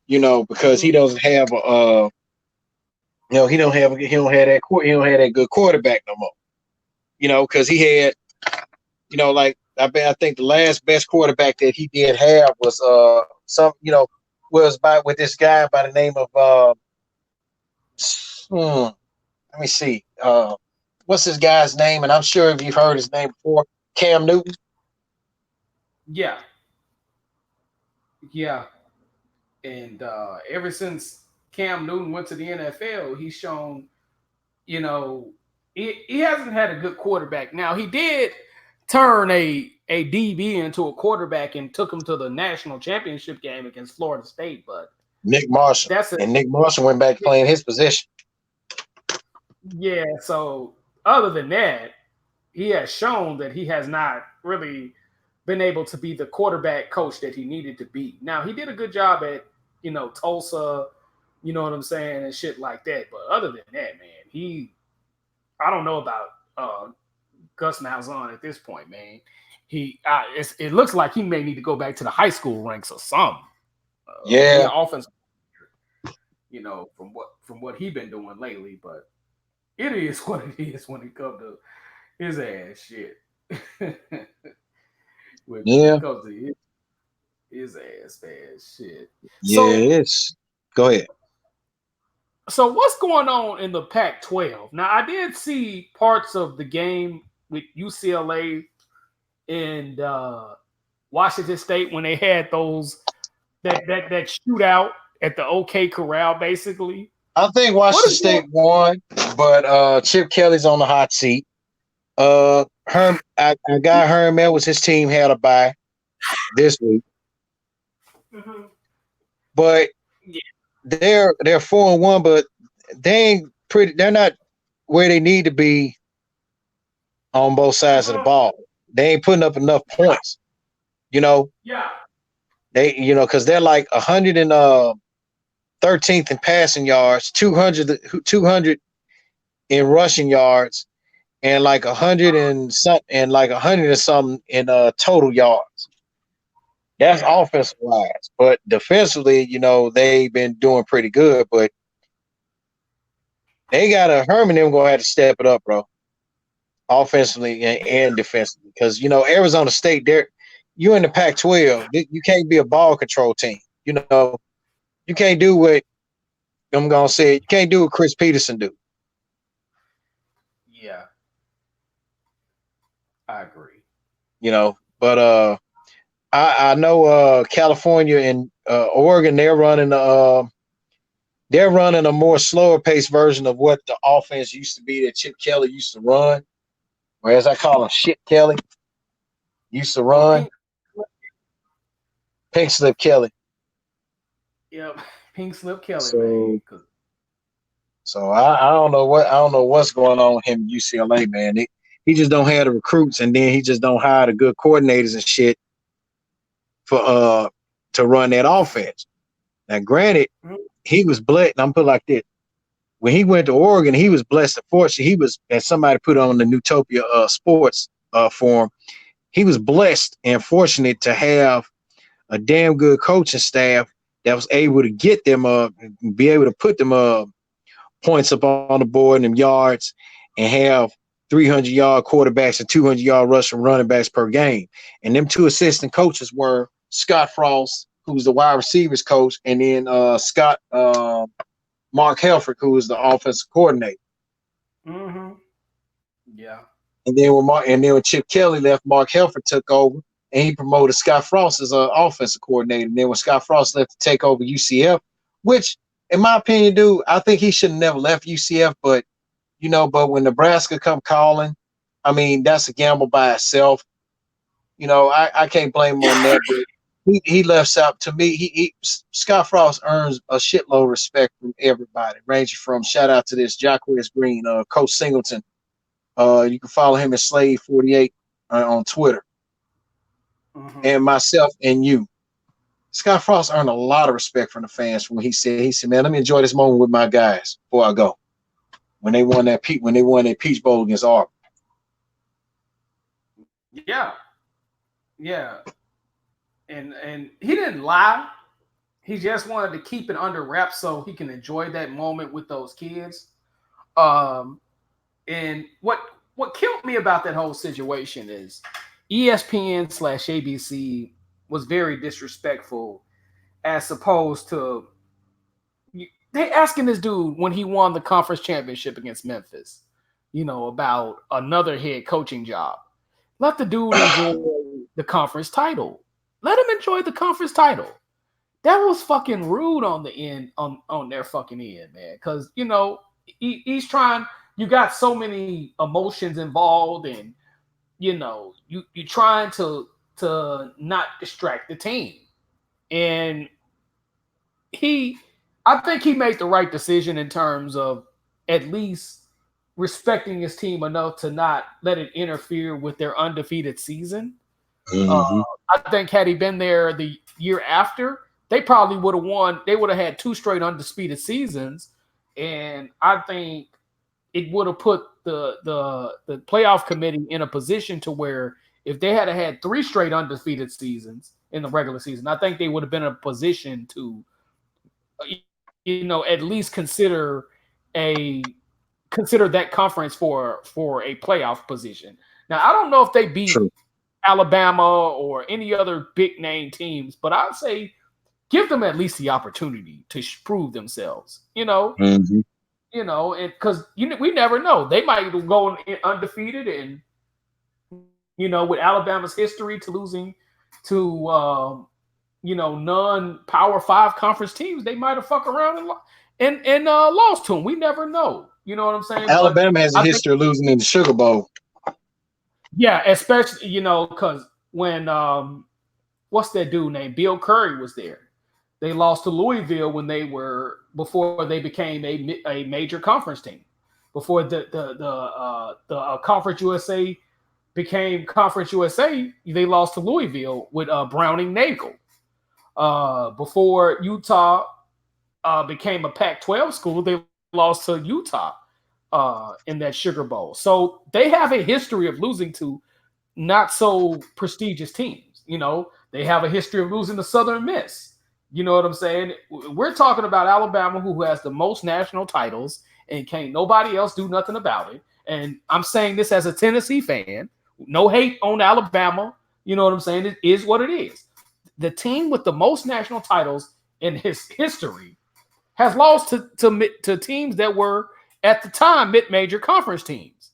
You know, because he doesn't have a he don't have that good quarterback no more. You know, because he had, you know, like I think the last best quarterback that he did have was with this guy by the name of let me see. What's this guy's name? And I'm sure if you've heard his name before, Cam Newton. Yeah. And ever since Cam Newton went to the NFL, he's shown, you know, he hasn't had a good quarterback. Now, he did turn a DB into a quarterback and took him to the national championship game against Florida State, but Nick Marshall. Nick Marshall went back playing his position. Yeah, so other than that, he has shown that he has not really been able to be the quarterback coach that he needed to be. Now, he did a good job at, you know, Tulsa, you know what I'm saying, and shit like that. But other than that, man, I don't know about Gus Malzahn at this point, man. It looks like he may need to go back to the high school ranks or something. Yeah, offensive, you know, from what he's been doing lately. But it is what it is when it comes to his ass shit. When it comes to his ass shit. Yeah, go ahead. So what's going on in the Pac-12? Now, I did see parts of the game with UCLA and Washington State when they had that shootout at the OK Corral, basically. I think Washington State won, but Chip Kelly's on the hot seat. I got Herm Edwards, his team had a bye this week. Mm-hmm. But they're 4-1, but they're not where they need to be on both sides of the ball. They ain't putting up enough points, you know. Yeah. They, you know, because they're like 113th in passing yards, 200 in rushing yards, and like 100 and something in total yards. That's offensive wise, but defensively, you know, they've been doing pretty good. But they got Herman. Them gonna have to step it up, bro. Offensively and defensively, because you know Arizona State, you in the Pac-12, you can't be a ball control team. You know, you can't do what I'm gonna say. You can't do what Chris Peterson do. Yeah, I agree. You know, but I know California and Oregon, they're running a more slower paced version of what the offense used to be that Chip Kelly used to run. Whereas I call him Shit Kelly, used to run. Pink Slip Kelly. Yep, Pink Slip Kelly, man. So I don't know what's going on with him at UCLA, man. He just don't have the recruits, and then he just don't hire the good coordinators and shit for to run that offense. Now, granted, he was blessed. I'm put it like this: when he went to Oregon, he was blessed. Unfortunately, he was, and somebody put on the Newtopia Sports forum. He was blessed and fortunate to have a damn good coaching staff that was able to get them be able to put them points up on the board and them yards, and have 300-yard quarterbacks and 200-yard rushing running backs per game. And them two assistant coaches were Scott Frost, who's the wide receivers coach, and then Mark Helfrich, who was the offensive coordinator. Mm-hmm. Yeah. And then when Chip Kelly left, Mark Helford took over, and he promoted Scott Frost as an offensive coordinator. And then when Scott Frost left to take over UCF, which, in my opinion, dude, I think he should have never left UCF. But but when Nebraska come calling, I mean, that's a gamble by itself. I can't blame him on that. But he left out. To me, Scott Frost earns a shitload of respect from everybody, ranging from shout out to this Jacquez Green, Coach Singleton. You can follow him at Slade48 on Twitter, and myself and you. Scott Frost earned a lot of respect from the fans when he said, man, let me enjoy this moment with my guys before I go. When they won that Peach Bowl against Auburn. Yeah. Yeah. And he didn't lie. He just wanted to keep it under wraps so he can enjoy that moment with those kids. And what killed me about that whole situation is ESPN/ABC was very disrespectful, as opposed to they asking this dude when he won the conference championship against Memphis, about another head coaching job. Let the dude enjoy the conference title. Let him enjoy the conference title. That was fucking rude on the end, on their fucking end, man. Because he's trying. You got so many emotions involved, and you trying to not distract the team. And I think he made the right decision in terms of at least respecting his team enough to not let it interfere with their undefeated season. Mm-hmm. I think had he been there the year after, they probably would have won. They would have had 2 straight undisputed seasons, and I think it would have put the playoff committee in a position to where if they had 3 straight undefeated seasons in the regular season, I think they would have been in a position to, at least consider that conference for a playoff position. Now, I don't know if they beat Alabama or any other big name teams, but I'd say give them at least the opportunity to prove themselves. Mm-hmm. And because we never know, they might go undefeated, and with Alabama's history to losing to non-Power 5 conference teams, they might have fucked around and lost to them. We never know. You know what I'm saying? Alabama has a history of losing in the Sugar Bowl. Yeah, especially because when what's that dude named Bill Curry was there. They lost to Louisville before they became a major conference team. Before the Conference USA became Conference USA, they lost to Louisville with Browning Nagel. Before Utah became a Pac-12 school, they lost to Utah in that Sugar Bowl. So they have a history of losing to not so prestigious teams. They have a history of losing to Southern Miss. You know what I'm saying? We're talking about Alabama, who has the most national titles, and can't nobody else do nothing about it. And I'm saying this as a Tennessee fan. No hate on Alabama. You know what I'm saying? It is what it is. The team with the most national titles in his history has lost to teams that were at the time mid-major conference teams.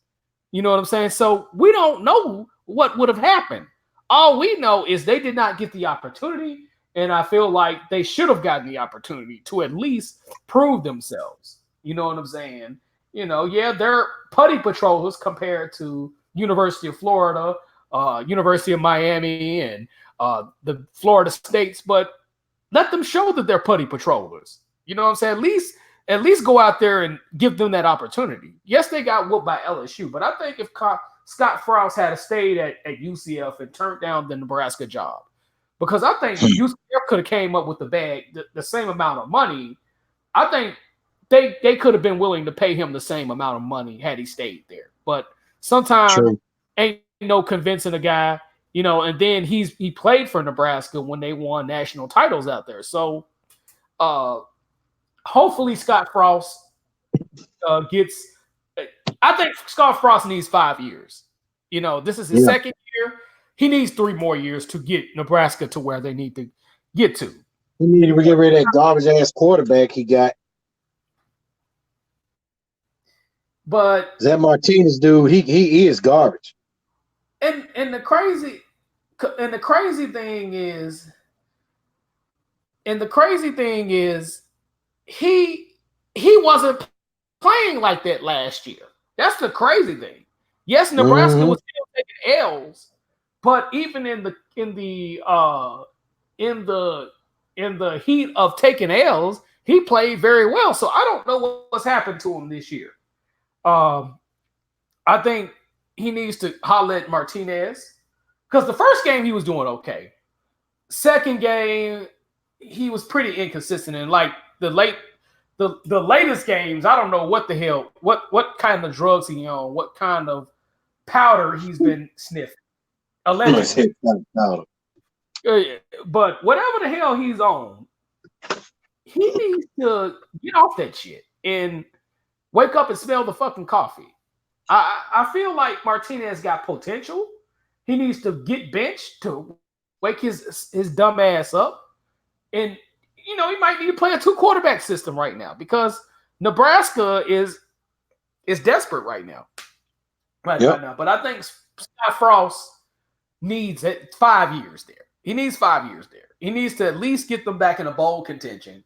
You know what I'm saying? So we don't know what would have happened. All we know is they did not get the opportunity, and I feel like they should have gotten the opportunity to at least prove themselves. You know what I'm saying? They're putty patrollers compared to University of Florida, University of Miami, and the Florida States, but let them show that they're putty patrollers. You know what I'm saying? At least go out there and give them that opportunity. Yes, they got whooped by LSU, but I think if Scott Frost had stayed at UCF and turned down the Nebraska job, because I think UCF could have came up with the same amount of money. I think they could have been willing to pay him the same amount of money had he stayed there. But sometimes ain't no convincing a guy, and then he played for Nebraska when they won national titles out there. So hopefully Scott Frost gets – I think Scott Frost needs 5 years. This is his second year. He needs 3 more years to get Nebraska to where they need to get to. He needed to get rid of that garbage-ass quarterback he got. But that Martinez dude, he is garbage. And the crazy thing is, he wasn't playing like that last year. That's the crazy thing. Yes, Nebraska was still taking L's, but even in the heat of taking L's, he played very well. So I don't know what's happened to him this year. I think he needs to holler at Martinez, because the first game he was doing okay. Second game, he was pretty inconsistent, and like the latest games, I don't know what the hell, what kind of drugs he on, what kind of powder he's been sniffing, allegedly. But whatever the hell he's on, he needs to get off that shit and wake up and smell the fucking coffee. I feel like Martinez got potential. He needs to get benched to wake his dumb ass up. And, he might need to play a 2-quarterback system right now, because Nebraska is desperate right now. Right now. But I think Scott Frost needs 5 years there. He needs 5 years there. He needs to at least get them back in a bowl contention,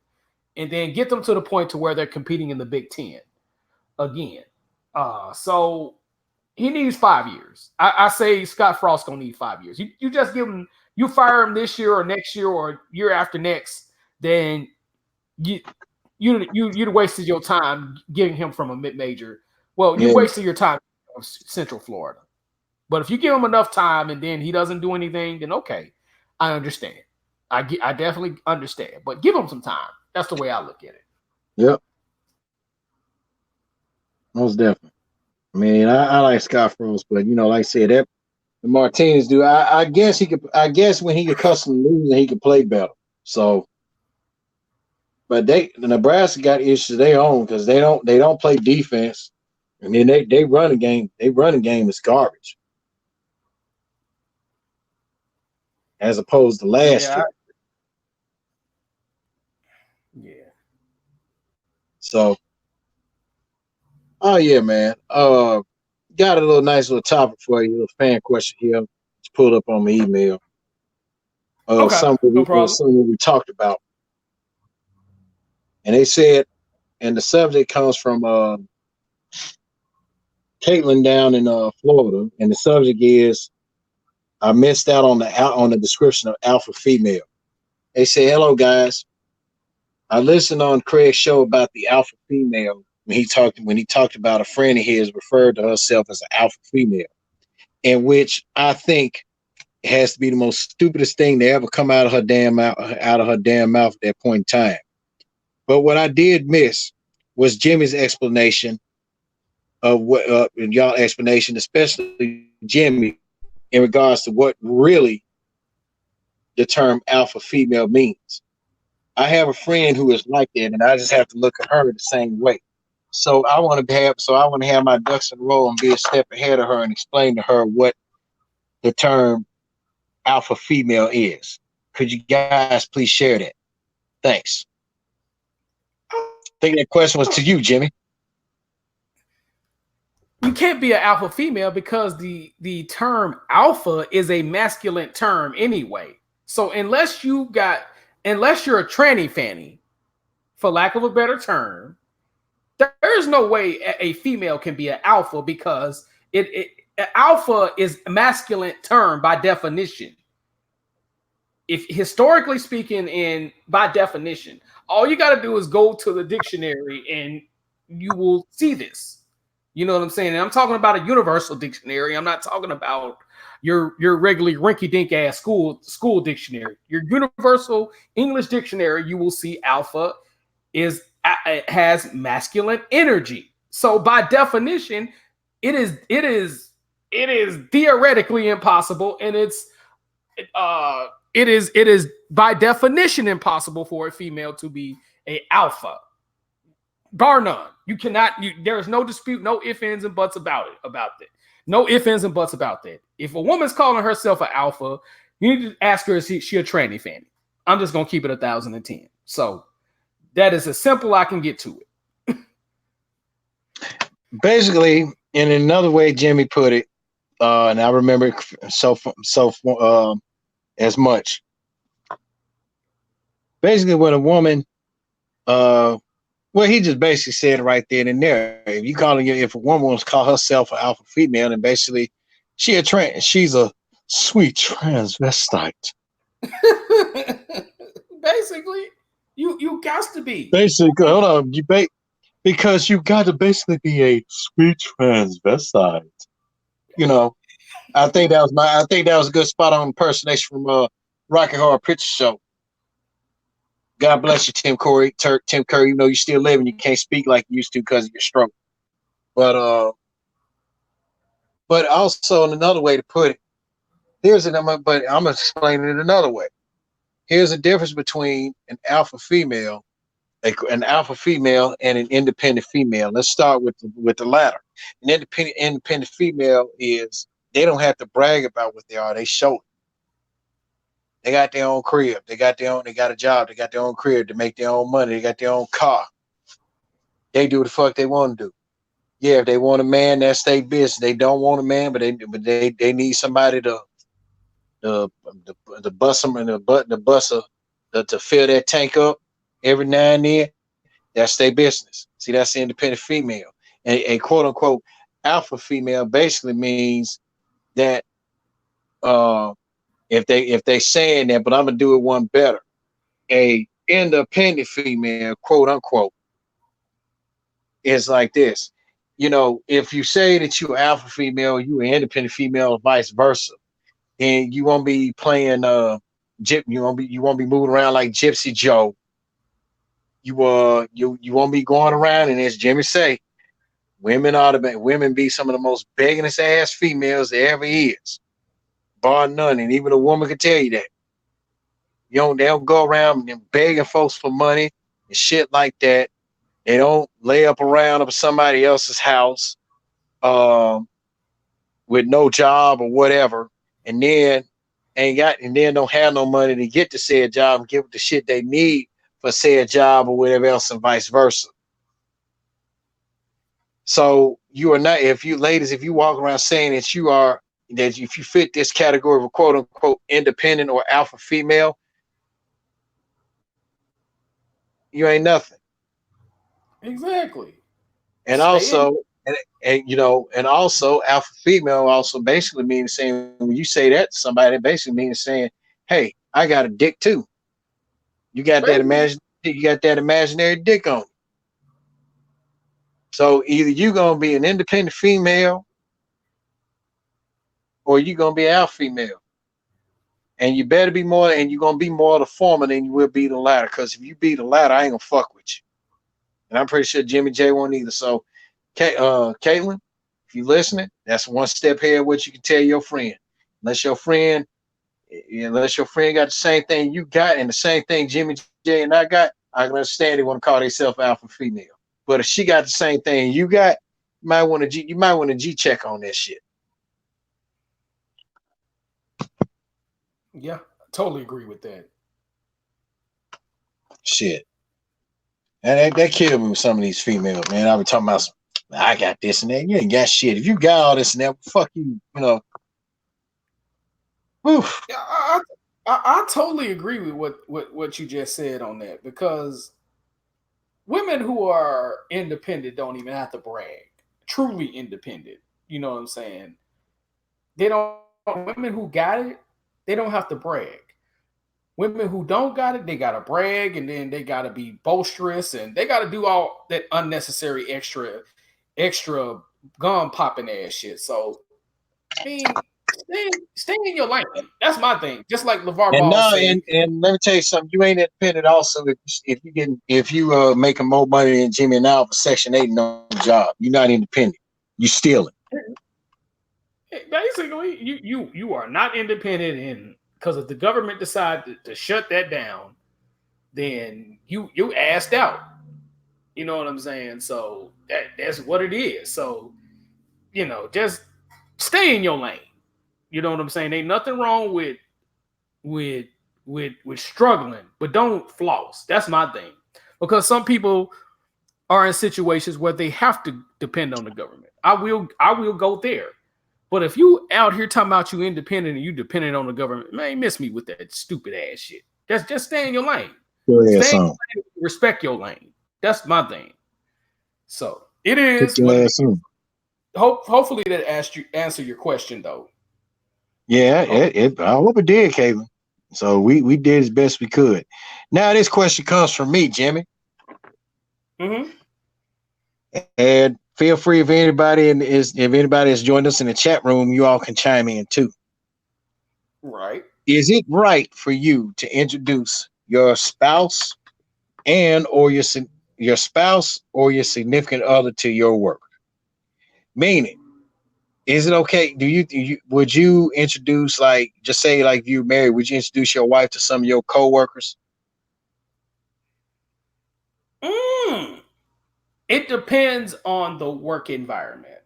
and then get them to the point to where they're competing in the Big Ten again. So he needs 5 years. I say Scott Frost gonna need 5 years. You just give him, you fire him this year or next year or year after next, then you'd wasted your time getting him from a mid-major. Well, you wasted your time of Central Florida. But if you give him enough time and then he doesn't do anything, then okay, I understand. I definitely understand. But give him some time. That's the way I look at it. Yep. Most definitely. I mean, I like Scott Frost, but like I said, that the Martinez dude, I guess he could. I guess when he get accustomed to losing, he could play better. So, but the Nebraska got issues of their own, because they don't play defense, and then they run a game. They running game is garbage, as opposed to last year. Yeah. So. Oh yeah, man. Got a nice little topic for you, a little fan question here. Just pulled up on my email. Okay, something we talked about, and they said, and the subject comes from Caitlin down in Florida, and the subject is, I missed out on the description of alpha female. They say, hello guys. I listened on Craig's show about the alpha female. When he talked about a friend of his referred to herself as an alpha female, in which I think has to be the most stupidest thing to ever come out of her damn mouth at that point in time. But what I did miss was Jimmy's explanation of what y'all explanation, especially Jimmy, in regards to what really the term alpha female means. I have a friend who is like that, and I just have to look at her the same way. So I want to have my ducks in a row and be a step ahead of her and explain to her what the term alpha female is. Could you guys please share that? Thanks. I think that question was to you, Jimmy. You can't be an alpha female, because the term alpha is a masculine term anyway. So unless you're a tranny fanny, for lack of a better term, there is no way a female can be an alpha, because alpha is a masculine term by definition. If historically speaking, and by definition, all you got to do is go to the dictionary and you will see this. You know what I'm saying? And I'm talking about a universal dictionary. I'm not talking about your regularly rinky-dink ass school dictionary. Your universal English dictionary, you will see alpha has masculine energy. So by definition, it is theoretically impossible, and it is by definition impossible for a female to be an alpha, bar none. You cannot. There is no dispute, no ifs, ands, and buts about that. No ifs, ands, and buts about that. If a woman's calling herself an alpha, you need to ask her, is she a tranny fanny? I'm just gonna keep it 1,010. So that is as simple I can get to it. basically, in another way, Jimmy put it, and I remember it as much. Basically, when a woman, well, he just basically said right then and there. If you calling you, if a woman wants to call herself an alpha female, then basically she's a sweet transvestite. Basically, you got to be. Basically, hold on, because you got to basically be a sweet transvestite. You know, I think that was a good spot on impersonation from Rocky Horror Picture Show. God bless you, Tim Curry. Tim Curry, you know you're still living. You can't speak like you used to because of your stroke. But also in another way to put it, but I'm gonna explain it another way. Here's the difference between an alpha female, an alpha female, and an independent female. Let's start with the latter. An independent female is they don't have to brag about what they are. They show it. They got their own crib. They got a job. They got their own crib to make their own money. They got their own car. They do what the fuck they want to do. Yeah, if they want a man, that's their business. They don't want a man, but they need somebody to bust them in the bus to fill that tank up every now and then. That's their business. See, that's the independent female. And a quote unquote alpha female basically means that if they saying that, but I'm gonna do it one better. A independent female, quote unquote, is like this. You know, if you say that you're alpha female, you an independent female, or vice versa, and you won't be playing you won't be moving around like Gypsy Joe. You won't be going around, and as Jimmy say, women be some of the most beggingest ass females there ever is, bar none. And even a woman can tell you that. They don't go around and begging folks for money and shit like that. They don't lay up around up somebody else's house with no job or whatever, and then don't have no money to get to said job and give the shit they need for said job or whatever else, and vice versa. So you are not, if you walk around saying that if you fit this category of a quote unquote independent or alpha female, you ain't nothing. Exactly. And also, and also alpha female also basically means saying, when you say that to somebody, it basically means saying, hey, I got a dick too. You got that imaginary dick on you. So either you're gonna be an independent female or you're gonna be an alpha female. And you better be more, and you're gonna be more of the former than you will be the latter. Because if you be the latter, I ain't gonna fuck with you. And I'm pretty sure Jimmy J won't either. So Caitlin, if you listening, that's one step ahead of what you can tell your friend. Unless your friend got the same thing you got and the same thing Jimmy J and I got, I can understand they want to call themselves alpha female. But if she got the same thing you got, you might want to G check on that shit. Yeah, I totally agree with that. Shit. And that killed me with some of these females, man. I was talking about, I got this and that. You ain't got shit. If you got all this and that, fuck you, you know. Whew. Yeah, I totally agree with what you just said on that, because women who are independent don't even have to brag. Truly independent. You know what I'm saying? Women who got it, they don't have to brag. Women who don't got it, they gotta brag, and then they gotta be boisterous, and they gotta do all that unnecessary extra gum popping ass shit. So I mean, stay in your lane. That's my thing. Just like LeVar Ball said. And let me tell you something. You ain't independent. Also, if you making more money than Jimmy now for Section 8 no job, you're not independent. You stealing. Basically, you are not independent, and because if the government decided to shut that down, then you asked out. You know what I'm saying? So that's what it is. So just stay in your lane. You know what I'm saying? Ain't nothing wrong with struggling, but don't floss. That's my thing. Because some people are in situations where they have to depend on the government. I will go there. But if you out here talking about you independent and you dependent on the government, man, miss me with that stupid ass shit. Just stay in your lane. Go ahead, Stay in your son. lane, respect your lane. That's my thing. So it Take is your what it ass in. hopefully that answer your question though. Yeah, Oh, I hope it did, Caitlin. So we did as best we could. Now this question comes from me, Jimmy. mm-hmm. And feel free if anybody has joined us in the chat room, you all can chime in too. Right. Is it right for you to introduce your spouse your spouse or your significant other to your work? Meaning, is it okay? Would you introduce, like, just say like if you're married, would you introduce your wife to some of your coworkers? It depends on the work environment.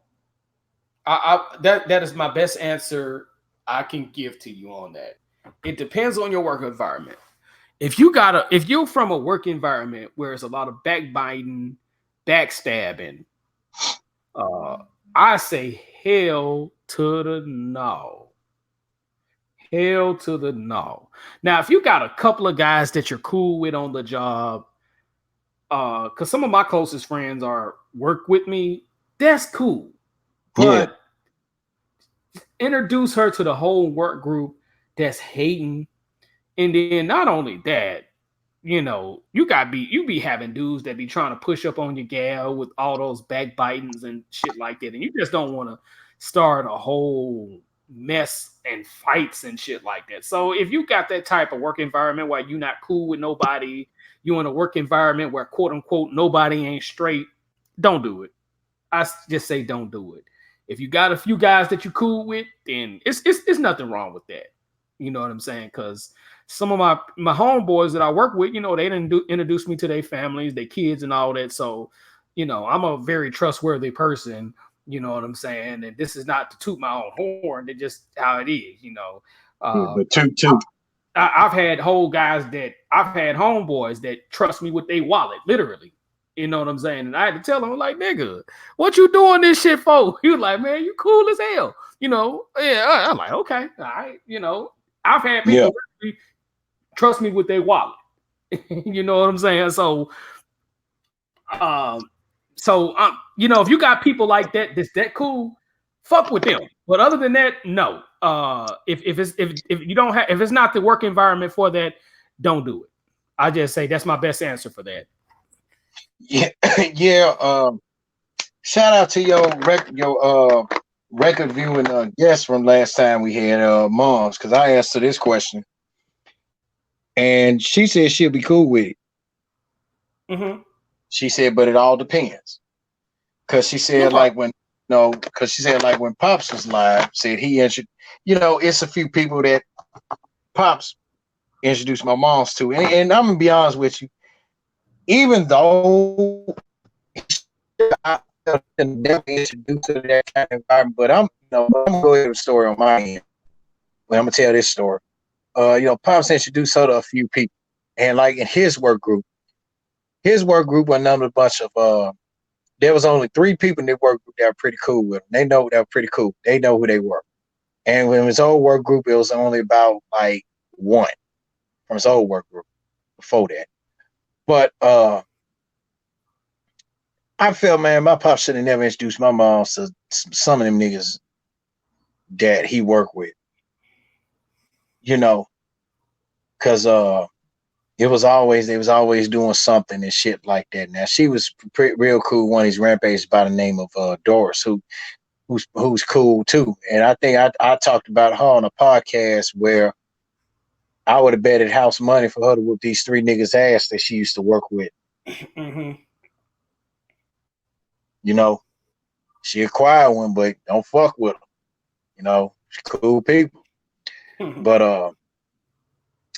That is my best answer I can give to you on that. It depends on your work environment. If you're from a work environment where there's a lot of backbiting, backstabbing, I say hell to the no. Hell to the no. Now, if you got a couple of guys that you're cool with on the job, because some of my closest friends are work with me, that's cool. But introduce her to the whole work group that's hating. And then not only that, you be having dudes that be trying to push up on your gal with all those backbitings and shit like that. And you just don't want to start a whole mess and fights and shit like that. So if you got that type of work environment where you're not cool with nobody, you in a work environment where quote unquote nobody ain't straight, don't do it. I just say don't do it. If you got a few guys that you cool with, then it's nothing wrong with that. You know what I'm saying? Because some of my homeboys that I work with, they didn't introduce me to their families, their kids, and all that. So, I'm a very trustworthy person. You know what I'm saying? And this is not to toot my own horn. It's just how it is. But two. I've had I've had homeboys that trust me with their wallet, literally. You know what I'm saying? And I had to tell him, like, nigga, what you doing this shit for? He was like, man, you cool as hell. Yeah, I'm like, okay, all right. I've had people really trust me with their wallet. You know what I'm saying? So, if you got people like that's that cool, fuck with them. But other than that, no. If you don't have, if it's not the work environment for that, don't do it. I just say that's my best answer for that. Yeah, yeah. Shout out to your record viewing guest from last time we had Moms, because I asked her this question, and she said she'll be cool with it. Mm-hmm. She said, but it all depends, because she said when Pops was live, said he it's a few people that Pops introduced my moms to, and I'm gonna be honest with you, even though I never introduced to that kind of environment, but I'm gonna go ahead with a story on my end. Well, I'm gonna tell this story. Pops introduced her to a few people, and like in his work group was another bunch of there was only 3 people in the work group that were pretty cool with him. They know they were pretty cool. They know who they were. And when his old work group, it was only about like 1 from his old work group before that. But I felt, man, my pop should have never introduced my mom to some of them niggas that he worked with. Because they was always doing something and shit like that. Now she was real cool. One of these rampages by the name of Doris, who's cool too. And I think I talked about her on a podcast where I would have betted house money for her to whoop these 3 niggas ass that she used to work with. Mm-hmm. She a quiet one, but don't fuck with them. She's cool people. But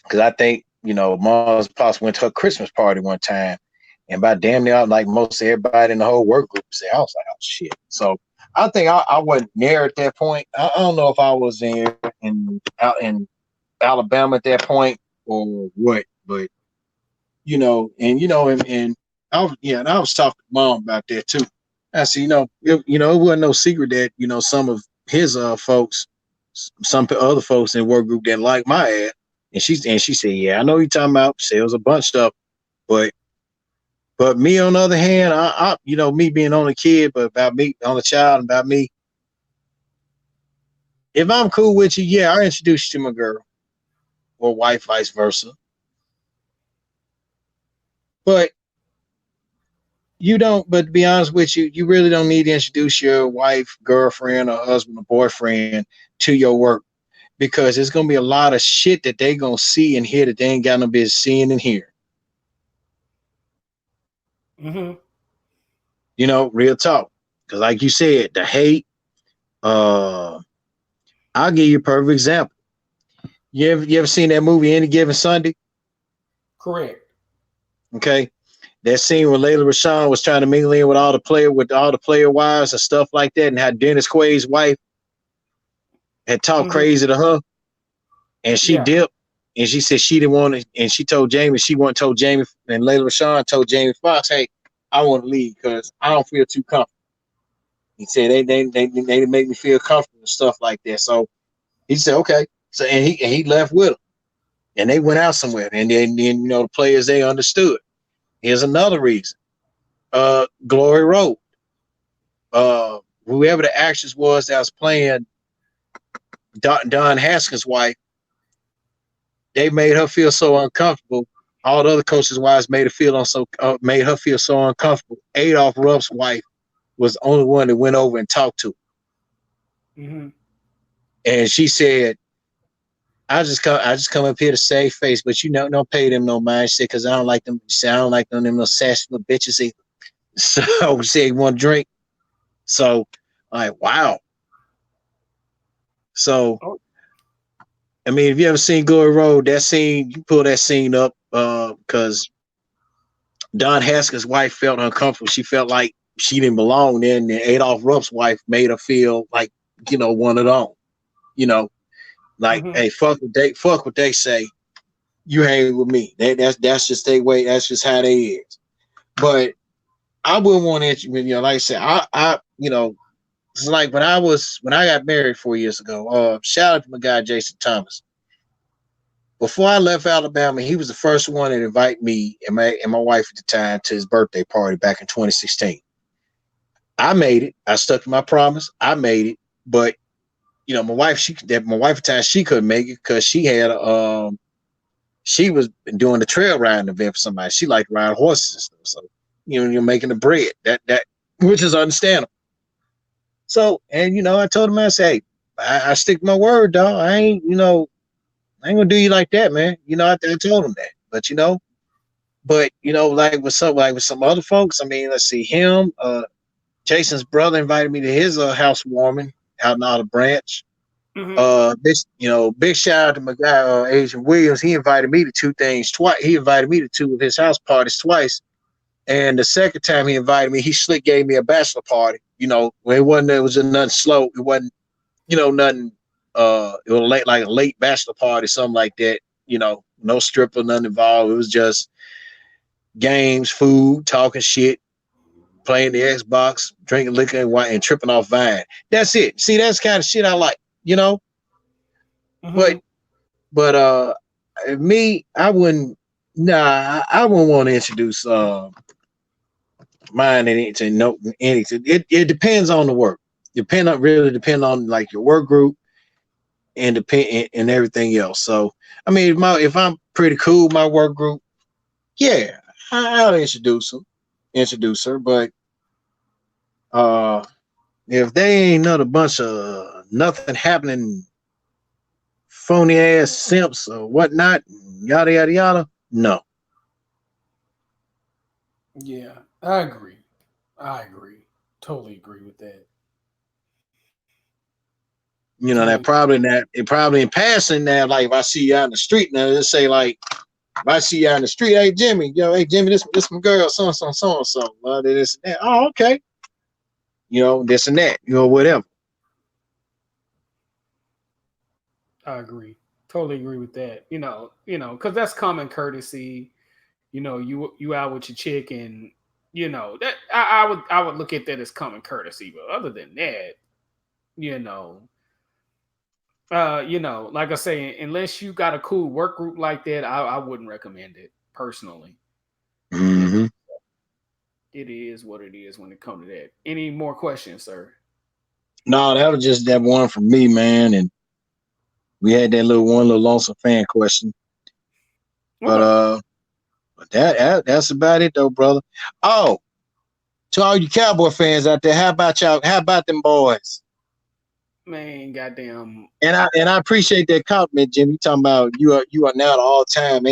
because I think Mom's Pops went to her Christmas party one time, and by damn near like most everybody in the whole work group said, I was like, oh shit. So I think I wasn't there at that point. I don't know if I was out in Alabama at that point or what, but and and I was talking to mom about that too. I said, it wasn't no secret that some of his folks, some other folks in the work group didn't like my ad, and she said, yeah, I know you're talking about. She said it was a bunch of, but me on the other hand, me being on a kid, but about me on a child, and about me, if I'm cool with you, yeah, I'll introduce you to my girl or wife, vice versa. But you don't, but to be honest with you, you really don't need to introduce your wife, girlfriend, or husband or boyfriend to your work because there's gonna be a lot of shit that they gonna see and hear that they ain't got no business seeing and hearing. Mm-hmm. Real talk. Because like you said, the hate, uh I'll give you a perfect example. You ever seen that movie Any Given Sunday? Correct. Okay. That scene where Layla Rashawn was trying to mingle in with all the player wives and stuff like that, and how Dennis Quaid's wife had talked Mm-hmm. crazy to her, and she Yeah. dipped, and she said she didn't want to, and she told Jamie she wanted told Jamie, and Layla Rashawn told Jamie Foxx, "Hey, I want to leave because I don't feel too comfortable." He said they make me feel comfortable and stuff like that. So he said, "Okay." So and he left with her, and they went out somewhere, and then the players they understood. Here's another reason. Glory Road. Whoever the actress was that was playing Don Haskins' wife, they made her feel so uncomfortable. All the other coaches' wives made her feel so uncomfortable. Adolph Rupp's wife was the only one that went over and talked to her. Mm-hmm. And she said, I just come up here to save face, but don't pay them no mind." She said, "Because I don't like them." She said, "I don't like them no sassy little bitches either." So she said, "You want a drink?" So I'm like, wow. So Oh. I mean, if you ever seen Glory Road, that scene, you pull that scene up because Don Haskins' wife felt uncomfortable. She felt like she didn't belong there, and then Adolph Rupp's wife made her feel like, one of them. Like, Mm-hmm. hey, fuck what they say. You hang with me. That's just their way. That's just how they is. But I wouldn't want to, like I said, it's like when I got married 4 years ago. Shout out to my guy Jason Thomas. Before I left Alabama, he was the first one to invite me and my wife at the time to his birthday party back in 2016. I made it. I stuck to my promise. I made it. But my wife, at the time, she couldn't make it because she was doing the trail riding event for somebody. She liked to ride horses and stuff. So you're making the bread that which is understandable. So and I told him, I say, hey, I stick to my word, dog. I ain't gonna do you like that, man. I told him that. But like with some other folks, I mean, let's see, him, Jason's brother invited me to his housewarming out in Olive Branch. Mm-hmm. Big shout out to my guy Adrian Williams. He invited me to two things twice. He invited me to two of his house parties twice. And the second time he invited me, he slick gave me a bachelor party. It was a nothing slow. It wasn't, nothing it was like a late bachelor party, something like that. No stripper, nothing involved. It was just games, food, talking shit, playing the Xbox, drinking liquor and wine, and tripping off vine. That's it. See, that's the kind of shit I like, Mm-hmm. But me, I wouldn't. Nah, I wouldn't want to introduce mine to no anything. It depends on the work. Really depend on like your work group and and everything else. So I mean, if I'm pretty cool, my work group, yeah, I'll introduce her. But uh, if they ain't not a bunch of nothing happening, phony ass simps or whatnot, yada yada yada, no. Yeah, I agree. I agree. Totally agree with that. That Totally. probably in passing now, like if I see you out in the street now, let's say like if I see you out in the street, hey Jimmy, hey Jimmy, this my girl, so this and that. Oh, okay. This and that, whatever. I agree. Totally agree with that. Because that's common courtesy. You out with your chick, and you know, that I would look at that as common courtesy. But other than that, you know, like I say, unless you got a cool work group like that, I wouldn't recommend it personally. You know, Mm-hmm. it is what it is when it comes to that. Any more questions, sir? No, that was just that one from me, man. And we had that little lonesome fan question. But Okay. that's about it though, brother. Oh, to all you Cowboy fans out there, how about y'all? How about them boys? Man, goddamn. And I appreciate that compliment, Jim. You talking about you are now the all time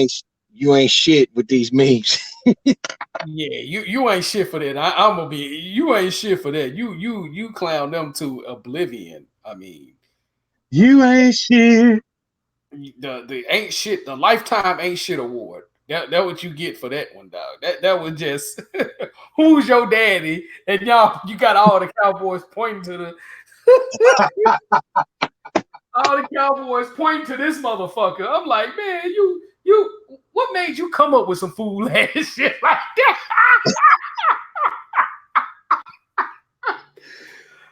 you ain't shit with these memes. Yeah, you ain't shit for that. I'm gonna be. You ain't shit for that. You clown them to oblivion. I mean, You ain't shit. the ain't shit. The lifetime ain't shit award. That what you get for that one, dog. That was just who's your daddy, and y'all you got all the Cowboys pointing to the all the Cowboys pointing to this motherfucker. I'm like, man, you what made you come up with some fool ass shit like that?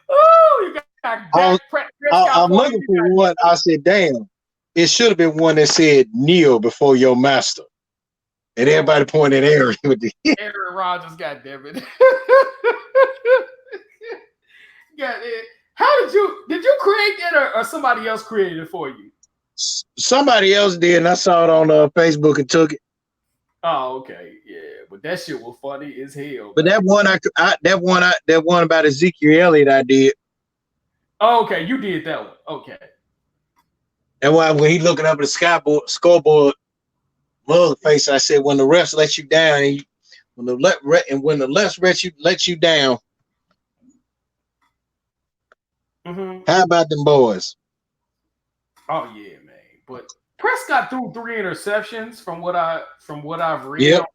Oh, you got I was, Dak Prescott I'm pointing. looking for one. I said, damn, it should have been one that said kneel before your master. And everybody pointed at Aaron with the Aaron Rodgers, goddamn it. Got it. How did you create that or somebody else created it for you? somebody else did, and I saw it on Facebook and took it. Oh, okay, yeah, but that shit was funny as hell. But Man. that one about Ezekiel Elliott I did. Oh, okay, you did that one. Okay. And when he looking up at the scoreboard, mother face, I said, when the refs let you down, and when the refs let you down, how about them boys? Oh yeah, man. But Prescott threw 3 interceptions from what I've read Yep. on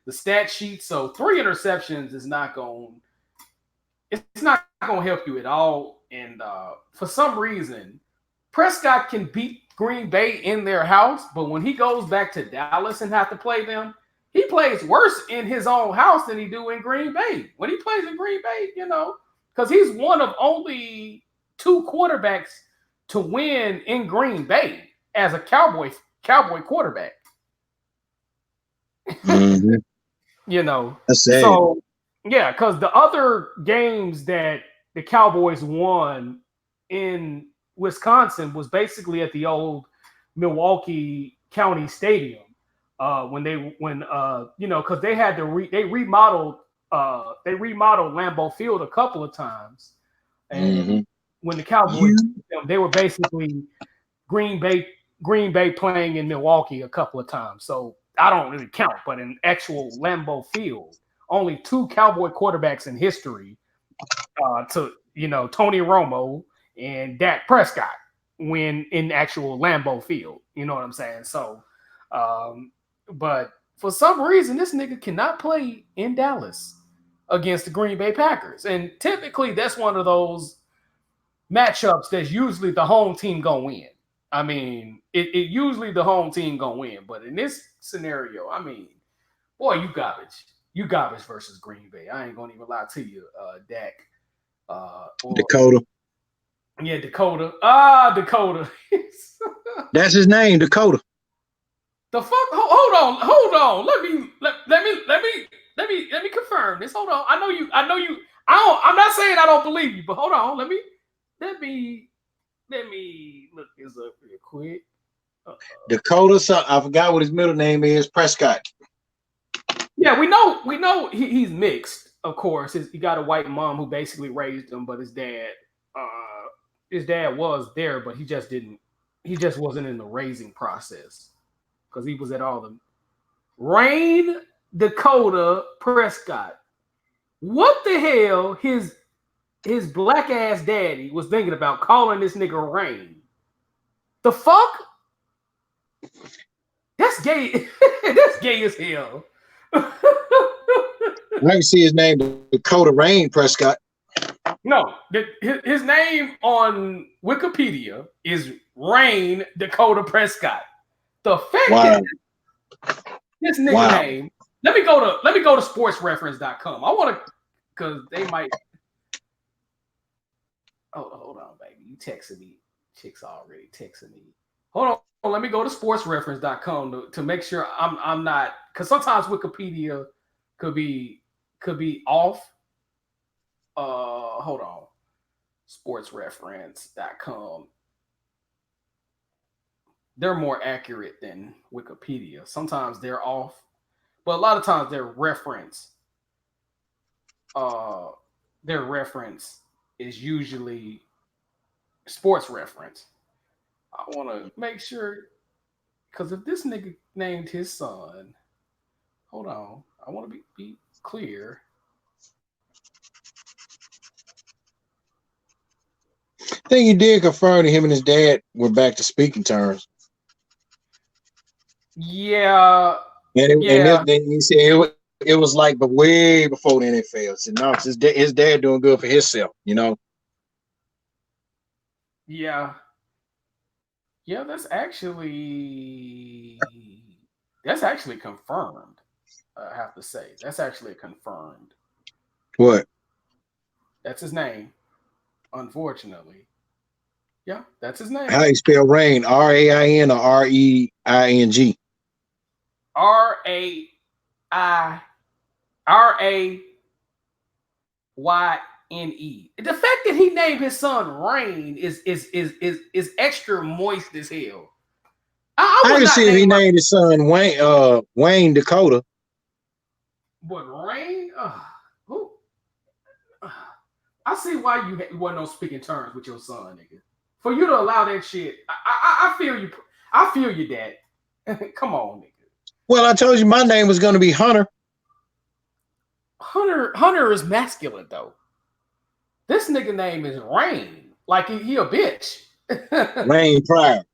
the stat sheet. So 3 interceptions is not going to help you at all. And for some reason, Prescott can beat Green Bay in their house, but when he goes back to Dallas and have to play them, he plays worse in his own house than he do in Green Bay. When he plays in Green Bay, because he's one of only 2 quarterbacks to win in Green Bay as a Cowboy quarterback. Mm-hmm. That's sad. So yeah, because the other games that the Cowboys won in Wisconsin was basically at the old Milwaukee County Stadium because they had to they remodeled Lambeau Field a couple of times, and when the Cowboys they were basically Green Bay playing in Milwaukee a couple of times, so I don't really count. But in actual Lambeau Field, only 2 Cowboy quarterbacks in history Tony Romo and Dak Prescott win in actual Lambeau Field. You know what I'm saying? So, but for some reason, this nigga cannot play in Dallas against the Green Bay Packers. And typically, that's one of those matchups that's usually the home team gonna win. I mean, it usually the home team gonna win. But in this scenario, I mean, boy, you garbage. You garbage versus Green Bay. I ain't gonna even lie to you, Dak. Dakota. Yeah, Dakota. Dakota. That's his name, Dakota. The fuck? Hold on. Let me confirm this. Hold on. I know you. I'm not saying I don't believe you, but hold on. Let me look this up real quick. Dakota. So I forgot what his middle name is. Prescott. Yeah, we know he's mixed. Of course, he got a white mom who basically raised him, but his dad was there, but he just wasn't in the raising process because he was at all the Rain Dakota Prescott. What the hell his black ass daddy was thinking about calling this nigga Rain? The fuck? That's gay. That's gay as hell. I can see his name, Dakota Rain Prescott. No, his name on Wikipedia is Rain Dakota Prescott. The fact that this nigga name, Let me go to sportsreference.com. I want to, because they might. Oh, hold on, baby. You texting me. Chicks already texting me. Hold on. Let me go to sportsreference.com to make sure I'm not, because sometimes Wikipedia could be off. Hold on. Sportsreference.com. They're more accurate than Wikipedia. Sometimes they're off, but a lot of times their reference is usually sports reference. I want to make sure, because if this nigga named his son, hold on, I want to be clear. I think he did confirm that him and his dad were back to speaking terms. Yeah. And he said it was like, but way before the NFL. So no, his dad doing good for himself, you know. Yeah. Yeah, that's actually confirmed. I have to say, that's actually confirmed. What? That's his name. Unfortunately. Yeah, that's his name. How do you spell Rain? RAIN or REING? RAYNE. The fact that he named his son Rain is extra moist as hell. I can see if he named his son Wayne Dakota. But Rain, who? I see why you wasn't on speaking terms with your son, nigga. For you to allow that shit, I feel you. I feel you, Dad. Come on, nigga. Well, I told you my name was going to be Hunter. Hunter is masculine though. This nigga name is Rain. Like he a bitch. Rain Pryor.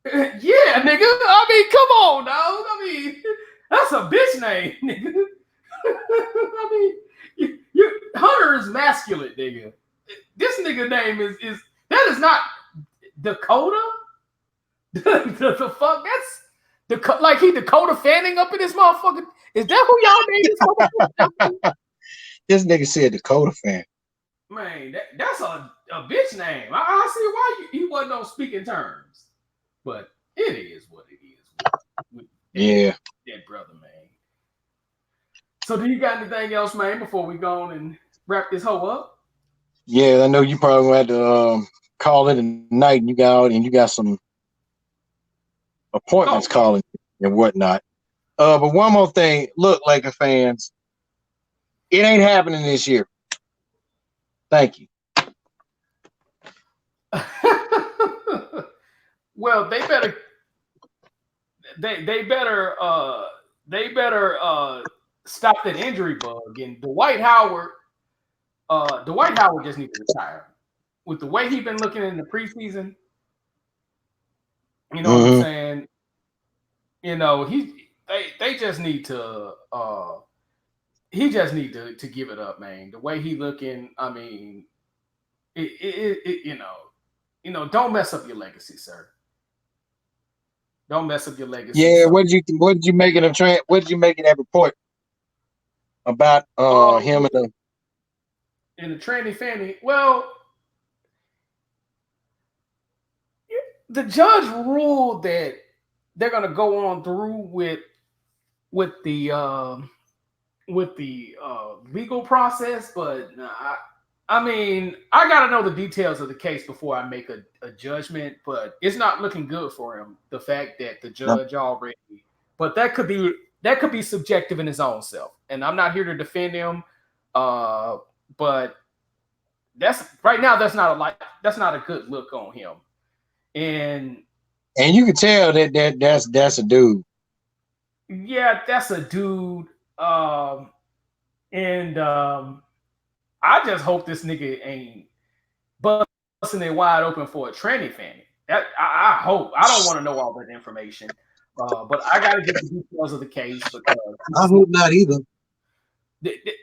Yeah, nigga. I mean, come on, dog. I mean, that's a bitch name, nigga. I mean, Hunter is masculine, nigga. This nigga name is that is not Dakota. the fuck? That's like he Dakota Fanning up in this motherfucker. Is that who y'all named this motherfucker? This nigga said Dakota fan. Man, that's a bitch name. I see why he wasn't on speaking terms. But it is what it is. With that brother, man. So do you got anything else, man, before we go on and wrap this hoe up? Yeah, I know you probably had to call it a night, and you got some appointments calling and whatnot. But one more thing, look, Laker fans, it ain't happening this year. Thank you. Well, they better stop that injury bug. And Dwight Howard just needs to retire. With the way he's been looking in the preseason, you know what I'm saying? You know, they just need to he just need to give it up, man. The way he looking, I mean, it you know, don't mess up your legacy, sir. Don't mess up your legacy. Yeah, what did you make of that report about him in the tranny fanny? Well, the judge ruled that they're gonna go on through with the legal process, but I mean, I gotta know the details of the case before I make a judgment. But it's not looking good for him. The fact that the judge already, but that could be subjective in his own self, and I'm not here to defend him. But that's right now. That's not a good look on him, and you can tell that's a dude. Yeah, that's a dude. I just hope this nigga ain't busting it wide open for a tranny fanny. I hope. I don't want to know all that information, but I got to get the details of the case. Because I hope not either.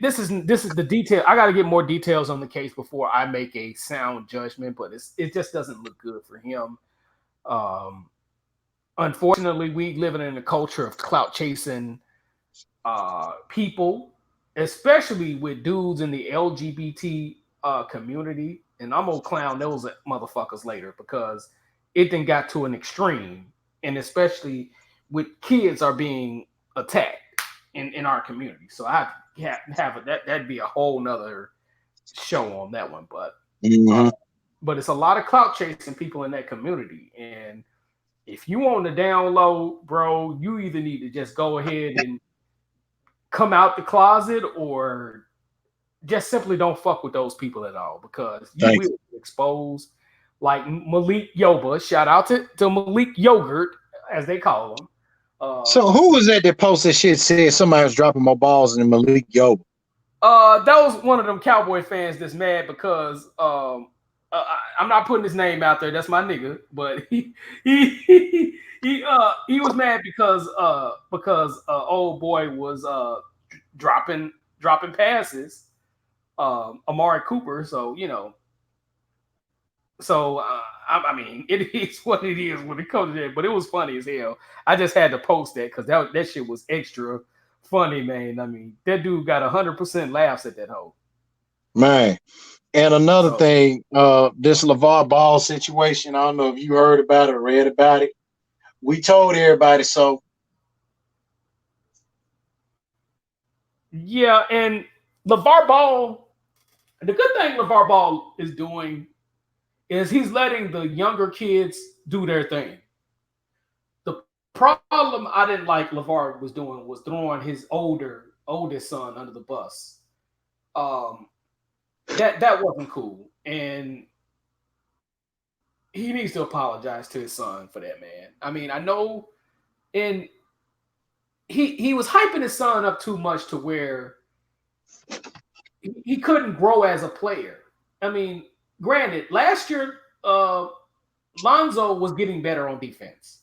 This is the detail. I got to get more details on the case before I make a sound judgment. But it just doesn't look good for him. Unfortunately, we living in a culture of clout chasing people, especially with dudes in the LGBT community. And I'm gonna clown those motherfuckers later because it then got to an extreme, and especially with kids are being attacked in our community. So I have it. That'd be a whole nother show on that one. But it's a lot of clout chasing people in that community, and if you on the down low, bro, you either need to just go ahead and come out the closet or just simply don't fuck with those people at all because you will be exposed. Like Malik Yoba, shout out to Malik Yogurt, as they call him. So who was that posted shit said somebody was dropping more balls than Malik Yoba? That was one of them Cowboy fans that's mad because I'm not putting his name out there. That's my nigga, but he was mad because old boy was dropping passes, Amari Cooper. So I mean, it is what it is when it comes to that. But it was funny as hell. I just had to post that because that shit was extra funny, man. I mean, that dude got 100% laughs at that hoe. Man. And another thing, this LeVar Ball situation, I don't know if you heard about it or read about it. We told everybody so. Yeah, and LeVar Ball, the good thing LeVar Ball is doing is he's letting the younger kids do their thing. The problem I didn't like LeVar was doing was throwing his oldest son under the bus. That wasn't cool, and he needs to apologize to his son for that, man. I mean, I know, and he was hyping his son up too much to where he couldn't grow as a player. I mean, granted, last year Lonzo was getting better on defense.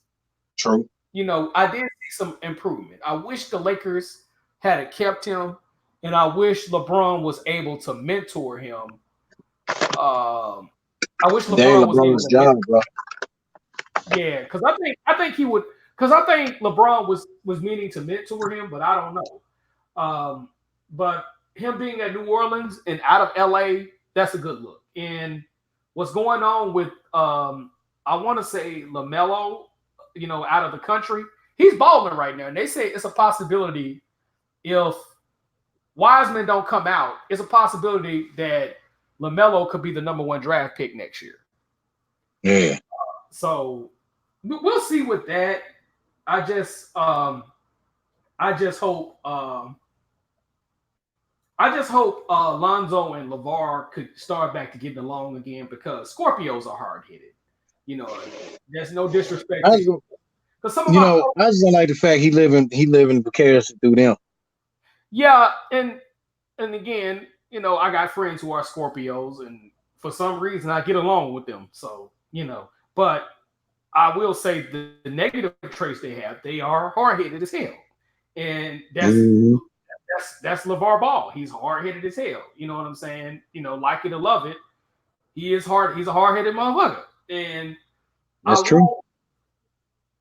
True. I did see some improvement. I wish the Lakers had kept him. And I wish LeBron was able to mentor him. I wish LeBron was able to job, bro. Yeah, because I think he would. Because I think LeBron was meaning to mentor him, but I don't know. But him being at New Orleans and out of LA, that's a good look. And what's going on with I want to say LaMelo, out of the country, he's balling right now, and they say it's a possibility if Wiseman don't come out, it's a possibility that LaMelo could be the '1 draft pick next year. Yeah. So we'll see with that. I just hope Lonzo and LeVar could start back to getting along again because Scorpios are hard headed. There's no disrespect. I just don't like the fact he living vicariously through them. Yeah, and again, I got friends who are Scorpios, and for some reason I get along with them. So, but I will say the negative traits they have, they are hard-headed as hell. And that's LeVar Ball. He's hard-headed as hell. You know what I'm saying? Like it or love it, he's a hard-headed motherfucker. And that's true.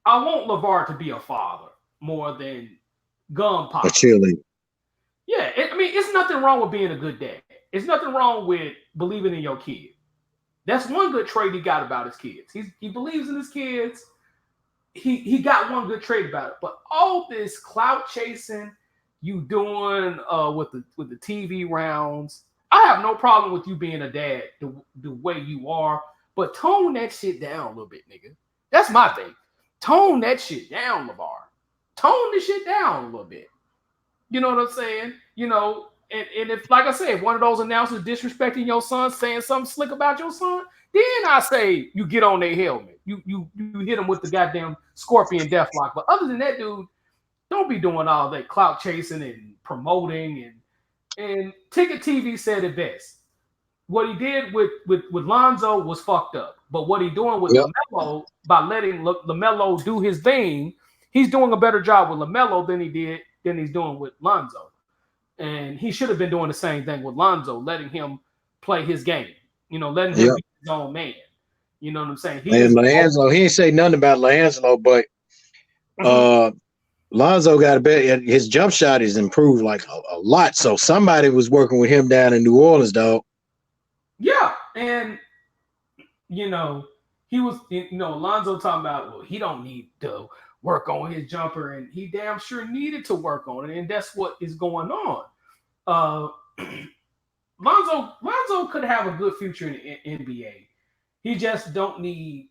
I want LeVar to be a father more than gun pop. A cheerleader. Yeah, it's nothing wrong with being a good dad. It's nothing wrong with believing in your kid. That's one good trait he got about his kids. He believes in his kids. He got one good trait about it. But all this clout chasing you doing with the TV rounds, I have no problem with you being a dad the way you are. But tone that shit down a little bit, nigga. That's my thing. Tone that shit down, LeVar. Tone this shit down a little bit. You know what I'm saying? And if, like I said, if one of those announcers disrespecting your son, saying something slick about your son, then I say you get on their helmet. You hit them with the goddamn scorpion deathlock. But other than that, dude, don't be doing all that clout chasing and promoting and Ticket TV said it best. What he did with Lonzo was fucked up. But what he doing with LaMelo, by letting LaMelo do his thing, he's doing a better job with LaMelo than he's doing with Lonzo. And he should have been doing the same thing with Lonzo, letting him play his game. Letting him be his own man. You know what I'm saying? And LiAngelo, he didn't say nothing about LiAngelo, but Lonzo got a bet. His jump shot is improved like a lot. So somebody was working with him down in New Orleans, dog. Yeah, and he was, Lonzo talking about, well, he don't need to work on his jumper, and he damn sure needed to work on it, and that's what is going on. Lonzo could have a good future in NBA. He just don't need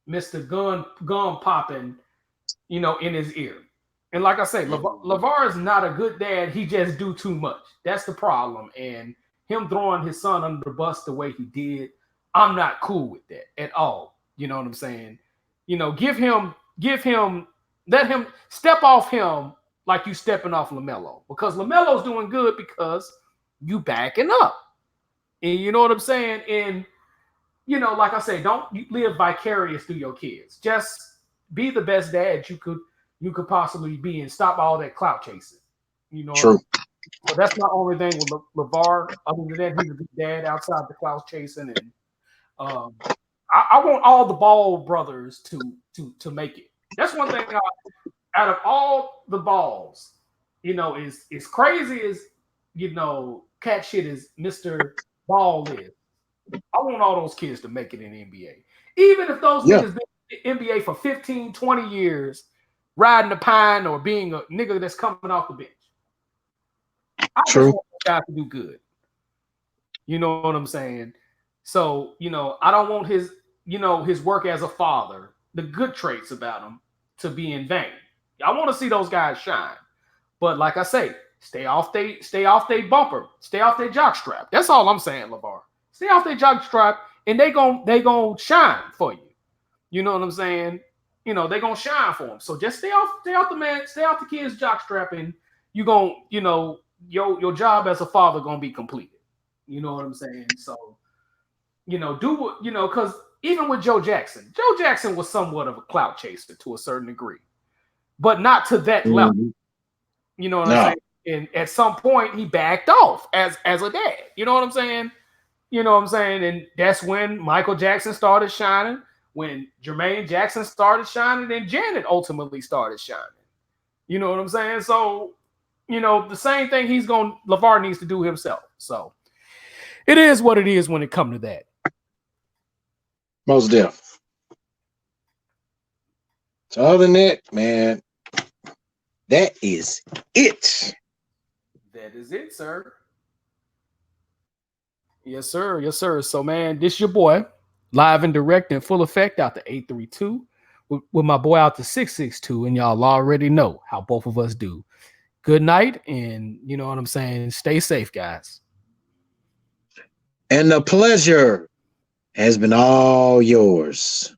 Mr. Gun popping, in his ear. And like I say, LeVar is not a good dad. He just do too much. That's the problem. And him throwing his son under the bus the way he did, I'm not cool with that at all. You know what I'm saying? Give him, let him step off him like you stepping off LaMelo, because LaMelo's doing good because you backing up. And you know what I'm saying? And like I say, don't live vicarious through your kids. Just be the best dad you could possibly be, and stop all that clout chasing. True. So that's my only thing with LeVar. Other than that, he's a good dad outside the clout chasing, and I want all the Ball brothers to make it. That's one thing. Out of all the Balls, is crazy as cat shit as Mr. Ball is. I want all those kids to make it in the NBA, even if those niggas been in the NBA for 15, 20 years, riding the pine or being a nigga that's coming off the bench. I just want those guys to do good. You know what I'm saying? So, I don't want his work as a father, the good traits about him, to be in vain. I want to see those guys shine. But like I say, stay off they bumper, stay off their jock strap. That's all I'm saying, LeVar. Stay off their jock strap, and they gon' shine for you. You know what I'm saying? They gonna shine for them. So just stay off the kid's jock strap, and you gon' your job as a father gonna be completed. You know what I'm saying? So, do what, because even with Joe Jackson was somewhat of a clout chaser to a certain degree, but not to that level. You know what I'm saying? And at some point he backed off as a dad. You know what I'm saying? And that's when Michael Jackson started shining, when Jermaine Jackson started shining, and Janet ultimately started shining. You know what I'm saying? So, the same thing LeVar needs to do himself. So it is what it is when it comes to that. Most definitely. So other than that, man, that is it. That is it, sir. Yes, sir. Yes, sir. So, man, this your boy, live and direct in full effect out to 832 with my boy out to 662, and y'all already know how both of us do. Good night, and you know what I'm saying? Stay safe, guys. And the pleasure has been all yours.